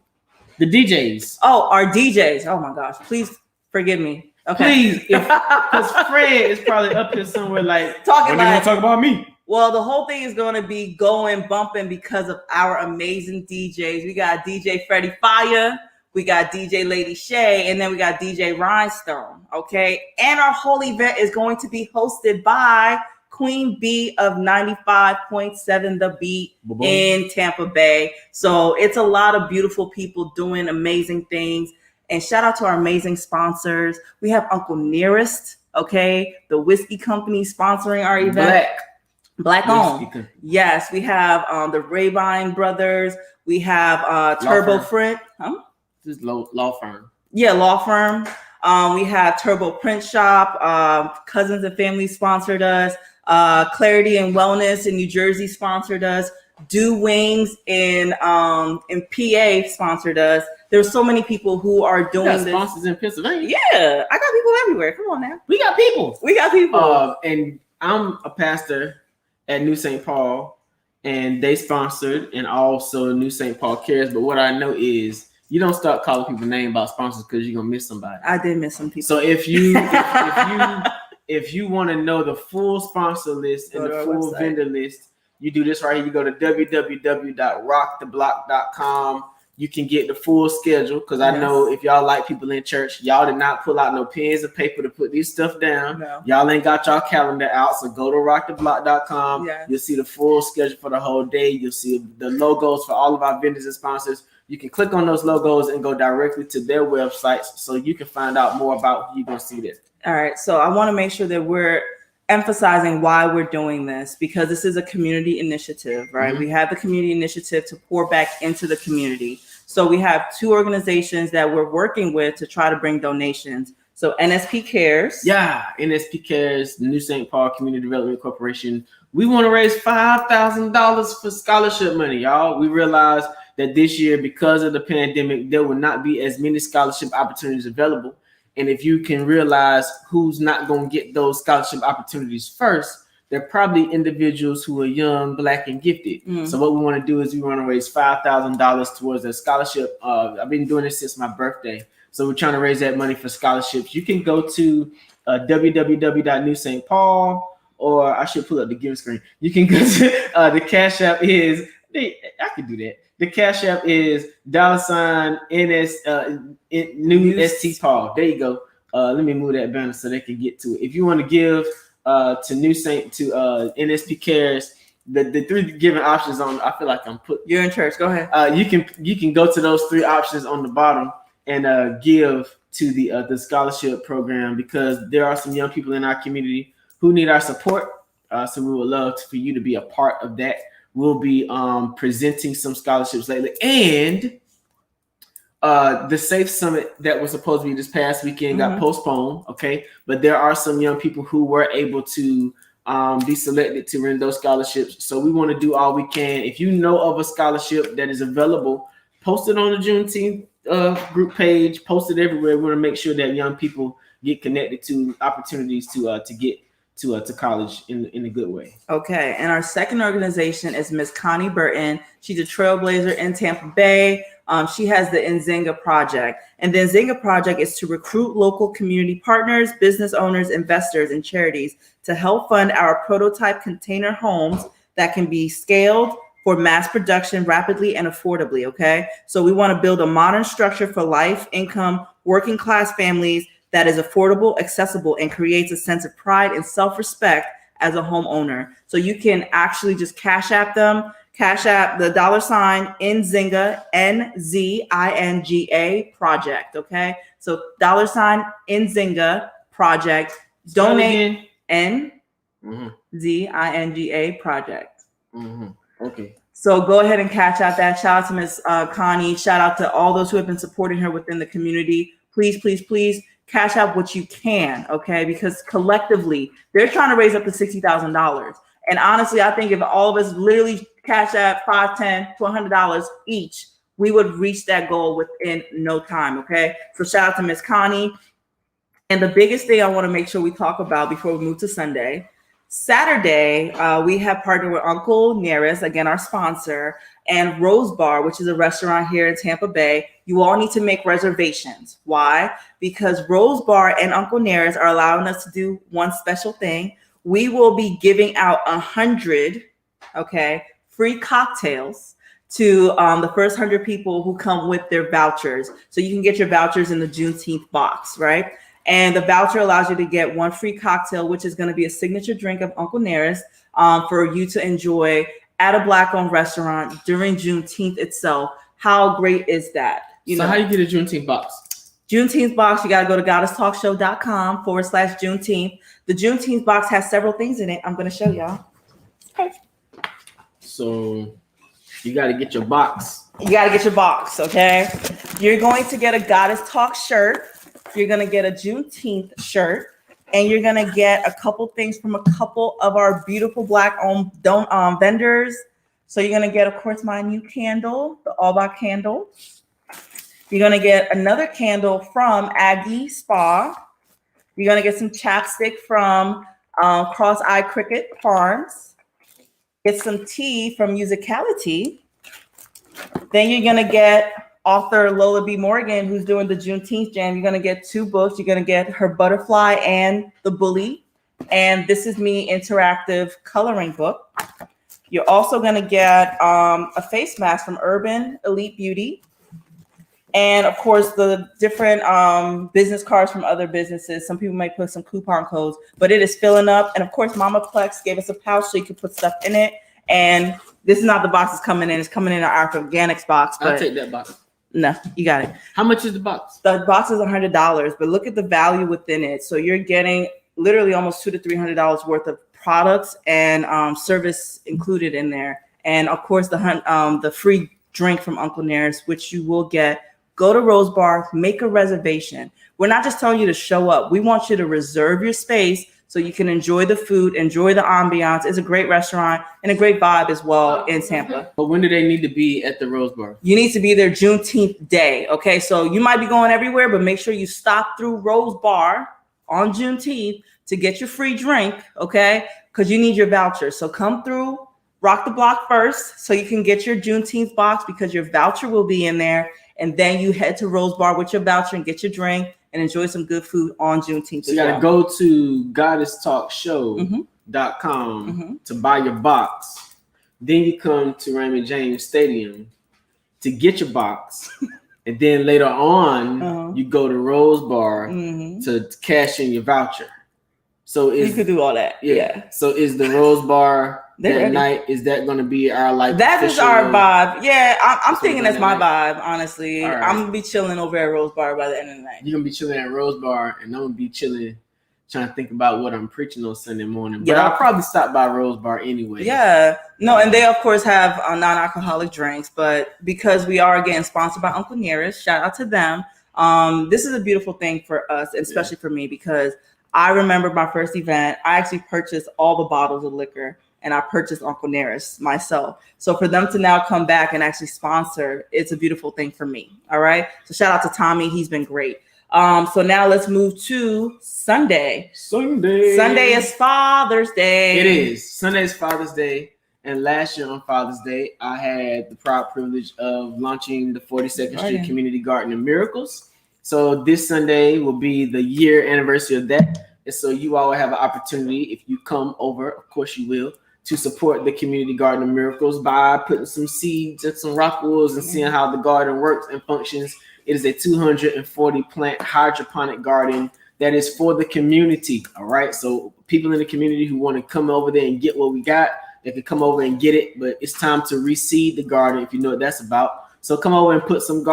The DJs. Oh, our DJs. Oh my gosh. Please forgive me. Okay. Please. Because Fred is probably up here somewhere like, talking when they talk about me. Well, the whole thing is going to be bumping because of our amazing DJs. We got DJ Freddie Fire. We got DJ Lady Shay, and then we got DJ Rhinestone, okay? And our whole event is going to be hosted by Queen B of 95.7 The Beat in Tampa Bay. So it's a lot of beautiful people doing amazing things. And shout out to our amazing sponsors. We have Uncle Nearest, okay? The whiskey company sponsoring our event. Black owned. Yes, we have the Rabine Brothers. We have Turbo Print. This is law firm. Yeah, law firm. We have Turbo Print Shop. Cousins and Family sponsored us. Clarity and Wellness in New Jersey sponsored us. Do Wings in PA sponsored us. There's so many people who are doing this. Sponsors in Pennsylvania. Yeah, I got people everywhere. Come on now. We got people. And I'm a pastor at New St. Paul, and they sponsored, and also New St. Paul Cares. But what I know is, you don't start calling people names about sponsors because you're gonna miss somebody. I did miss some people. So if you want to know the full sponsor list and the full vendor list, you do this right here. You go to www.rocktheblock.com. You can get the full schedule because I know if y'all like people in church, y'all did not pull out no pens and paper to put these stuff down. No. Y'all ain't got y'all calendar out. So go to rocktheblock.com. Yes. You'll see the full schedule for the whole day. You'll see the logos for all of our vendors and sponsors. You can click on those logos and go directly to their websites so you can find out more about who you're going to see there. All right. So I want to make sure that we're emphasizing why we're doing this because this is a community initiative, right? Mm-hmm. We have the community initiative to pour back into the community. So we have two organizations that we're working with to try to bring donations. So NSP Cares. Yeah, NSP Cares, the New St. Paul Community Development Corporation. We want to raise $5,000 for scholarship money, y'all. We realize that this year, because of the pandemic, there will not be as many scholarship opportunities available. And if you can realize who's not going to get those scholarship opportunities first, they're probably individuals who are young, Black, and gifted. Mm-hmm. So what we want to do is we want to raise $5,000 towards a scholarship. I've been doing this since my birthday. So we're trying to raise that money for scholarships. You can go to www.newstpaul, or I should pull up the giving screen. You can go to the Cash App is, I can do that. The Cash App is $NS New ST Paul. There you go. let me move that banner so they can get to it. If you want to give to New Saint, to NSP Cares, the three given options on, I feel like you're in church. Go ahead. You can go to those three options on the bottom and give to the scholarship program, because there are some young people in our community who need our support. So we would love for you to be a part of that. We'll be presenting some scholarships lately, and the Safe Summit that was supposed to be this past weekend got postponed. Okay, but there are some young people who were able to be selected to win those scholarships. So we want to do all we can. If you know of a scholarship that is available, post it on the Juneteenth group page, post it everywhere. We want to make sure that young people get connected to opportunities to get to college in a good way. Okay, and our second organization is Miss Connie Burton. She's a trailblazer in Tampa Bay. She has the Nzinga Project. And the Nzinga Project is to recruit local community partners, business owners, investors, and charities to help fund our prototype container homes that can be scaled for mass production rapidly and affordably, okay? So we want to build a modern structure for life, income, working class families that is affordable, accessible, and creates a sense of pride and self-respect as a homeowner. So you can actually just Cash App them. Cash App the $sign Nzinga, Nzinga project, okay? So $sign Nzinga project. Donate Nzinga project. Okay. So go ahead and Cash App that. Shout out to Miss Connie. Shout out to all those who have been supporting her within the community. Please, please, please Cash App what you can, okay? Because collectively, they're trying to raise up to $60,000. And honestly, I think if all of us literally Cash App $5, $10 to $100 each, we would reach that goal within no time, okay? So shout out to Miss Connie. And the biggest thing I want to make sure we talk about before we move to Sunday, Saturday, we have partnered with Uncle Nearest, again, our sponsor, and Rose Bar, which is a restaurant here in Tampa Bay. You all need to make reservations. Why? Because Rose Bar and Uncle Nearest are allowing us to do one special thing. We will be giving out 100, okay, free cocktails to the first 100 people who come with their vouchers. So you can get your vouchers in the Juneteenth box, right? And the voucher allows you to get one free cocktail, which is going to be a signature drink of Uncle Nearest for you to enjoy at a Black-owned restaurant during Juneteenth itself. How great is that? So how you get a Juneteenth box? Juneteenth box, you got to go to goddesstalkshow.com/Juneteenth. The Juneteenth box has several things in it. I'm going to show y'all. Okay. So you got to get your box. You got to get your box, okay? You're going to get a Goddess Talk shirt. You're going to get a Juneteenth shirt, and you're going to get a couple things from a couple of our beautiful Black-owned vendors. So you're going to get, of course, my new candle, the All Black candle. You're going to get another candle from Aggie Spa. You're going to get some chapstick from Cross-Eye Cricket Farms. Get some tea from Musicality. Then you're going to get author Lola B. Morgan, who's doing the Juneteenth Jam. You're going to get 2 books. You're going to get her Butterfly and the Bully. And This Is Me interactive coloring book. You're also going to get a face mask from Urban Elite Beauty. And of course, the different business cards from other businesses. Some people might put some coupon codes, but it is filling up. And of course, Mama Plex gave us a pouch so you can put stuff in it. And this is not the box it's coming in. It's coming in our organics box. But I'll take that box. No, you got it. How much is the box? The box is $100, but look at the value within it. So you're getting literally almost $200 to $300 worth of products and service included in there. And of course, the free drink from Uncle Nearest, which you will get. Go to Rose Bar, make a reservation. We're not just telling you to show up. We want you to reserve your space so you can enjoy the food, enjoy the ambiance. It's a great restaurant and a great vibe as well in Tampa. But when do they need to be at the Rose Bar? You need to be there Juneteenth day, okay? So you might be going everywhere, but make sure you stop through Rose Bar on Juneteenth to get your free drink, okay? Because you need your voucher. So come through, rock the block first so you can get your Juneteenth box because your voucher will be in there. And then you head to Rose Bar with your voucher and get your drink and enjoy some good food on Juneteenth. So you got to go to goddesstalkshow.com to buy your box. Then you come to Raymond James Stadium to get your box. and then later on you go to Rose Bar to cash in your voucher. So you could do all that. Yeah. So is the Rose Bar that night? Is that going to be our That is our vibe. Yeah, I'm thinking that's my vibe. Honestly, right. I'm gonna be chilling over at Rose Bar by the end of the night. You're gonna be chilling at Rose Bar, and I'm gonna be chilling, trying to think about what I'm preaching on Sunday morning. But I'll probably stop by Rose Bar anyway. Yeah. No, and they of course have non-alcoholic drinks, but because we are again sponsored by Uncle Nearest, shout out to them. This is a beautiful thing for us, and especially for me, because I remember my first event. I actually purchased all the bottles of liquor, and I purchased Uncle Nearest myself. So for them to now come back and actually sponsor, it's a beautiful thing for me. All right. So shout out to Tommy. He's been great. So now let's move to Sunday. Sunday is Father's Day. It is. Sunday is Father's Day. And last year on Father's Day, I had the proud privilege of launching the 42nd Street Community Garden of Miracles. So this Sunday will be the year anniversary of that. And so you all will have an opportunity, if you come over, of course you will, to support the Community Garden of Miracles by putting some seeds and some rock wools and seeing how the garden works and functions. It is a 240 plant hydroponic garden that is for the community. All right. So people in the community who want to come over there and get what we got, they can come over and get it. But it's time to reseed the garden, if you know what that's about. So come over and put some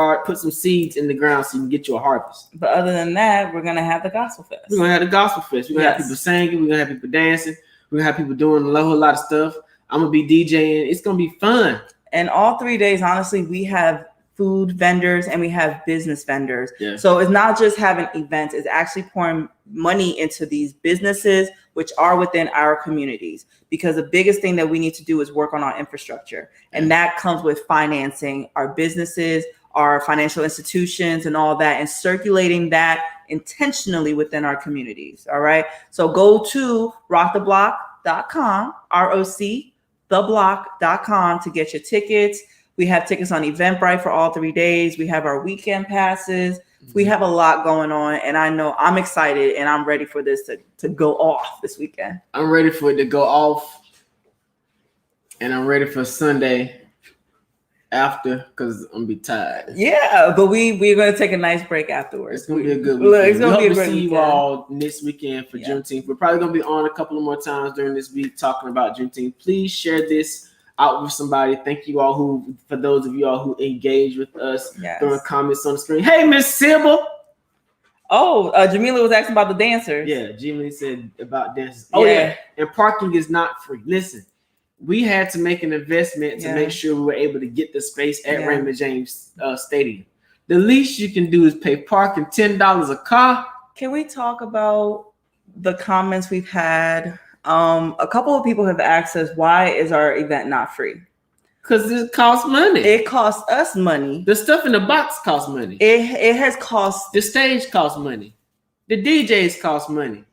seeds in the ground so you can get you a harvest. But other than that, we're gonna have the Gospel Fest. We're gonna have the Gospel Fest. We're gonna have people singing. We're gonna have people dancing. We're gonna have people doing a whole lot of stuff. I'm gonna be DJing. It's gonna be fun. And all 3 days, honestly, we have food vendors and we have business vendors. Yeah. So it's not just having events, it's actually pouring money into these businesses which are within our communities, because the biggest thing that we need to do is work on our infrastructure. And that comes with financing our businesses, our financial institutions and all that, and circulating that intentionally within our communities. All right. So go to rocktheblock.com, R-O-C, theblock.com to get your tickets. We have tickets on Eventbrite for all 3 days. We have our weekend passes. We have a lot going on, and I know I'm excited and I'm ready for this to go off this weekend. I'm ready for it to go off, and I'm ready for Sunday after, because I'm gonna be tired. Yeah, but we're gonna take a nice break afterwards. It's gonna be a good weekend. Look, it's gonna be a great see weekend. You all this weekend for Juneteenth. We're probably gonna be on a couple of more times during this week talking about Juneteenth. Please share this out with somebody. Thank you all for those of you all who engage with us, throwing comments on the screen. Hey, Miss Sybil. Oh, Jamila was asking about the dancers. Yeah, Jamila said about dancers. Oh yeah, and parking is not free. Listen, we had to make an investment to make sure we were able to get the space at Raymond James Stadium. The least you can do is pay parking $10 a car. Can we talk about the comments we've had? A couple of people have asked us, why is our event not free? Because it costs money. It costs us money. The stuff in the box costs money. It has cost. The stage costs money. The DJs cost money.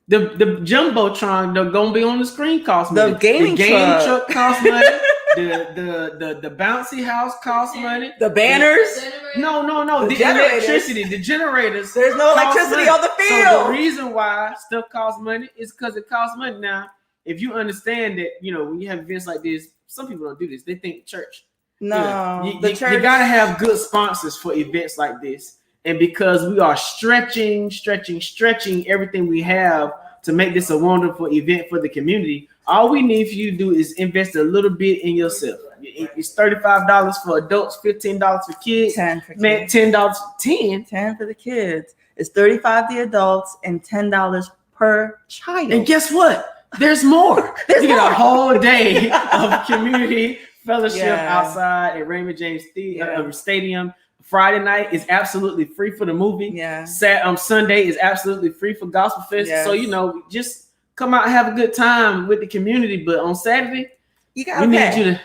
The Jumbotron they're gonna be on the screen costs money. The gaming truck costs money. The bouncy house costs money. The banners. No. The electricity, the generators. There's no electricity on the field. So the reason why stuff costs money is because it costs money. Now, if you understand that, when you have events like this, some people don't do this. They think church. No, you gotta have good sponsors for events like this. And because we are stretching everything we have to make this a wonderful event for the community, all we need for you to do is invest a little bit in yourself. It's $35 for adults, $15 for kids. $10 for the kids. It's $35 the adults and $10 per child. And guess what? There's more. You get a whole day of community fellowship outside at Raymond James Stadium. Friday night is absolutely free for the movie. Yeah. Sunday is absolutely free for Gospel Fest. Yes. So just come out and have a good time with the community. But on Saturday, you gotta pay.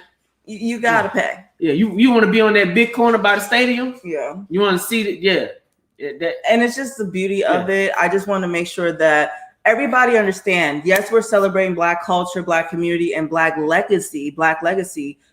You gotta pay. Yeah, you want to be on that big corner by the stadium. Yeah. You want to see it. Yeah. And it's just the beauty of it. I just want to make sure that everybody understand. Yes, we're celebrating Black culture, Black community, and Black legacy,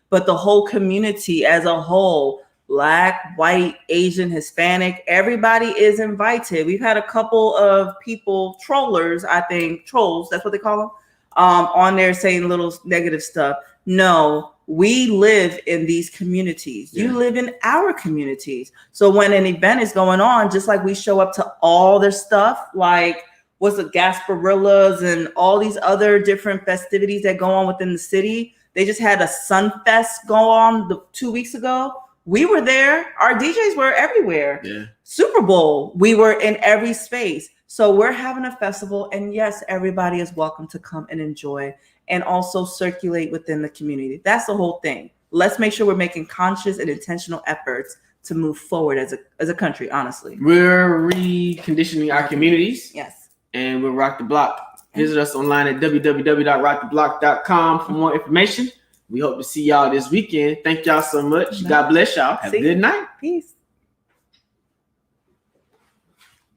but the whole community as a whole. Black, white, Asian, Hispanic, everybody is invited. We've had a couple of people, trolls, that's what they call them, on there saying little negative stuff. No, We live in these communities. Yeah. You live in our communities. So when an event is going on, just like we show up to all their stuff, like what's the Gasparillas and all these other different festivities that go on within the city. They just had a Sunfest go on 2 weeks ago. We were there. Our DJs were everywhere. Yeah. Super Bowl, we were in every space. So we're having a festival, and yes, everybody is welcome to come and enjoy and also circulate within the community. That's the whole thing. Let's make sure we're making conscious and intentional efforts to move forward as a country, honestly. We're reconditioning our communities. Yes. And we'll rock the block. Visit us online at www.rocktheblock.com for more information. We hope to see y'all this weekend. Thank y'all so much. God bless y'all. Have a good night. Peace.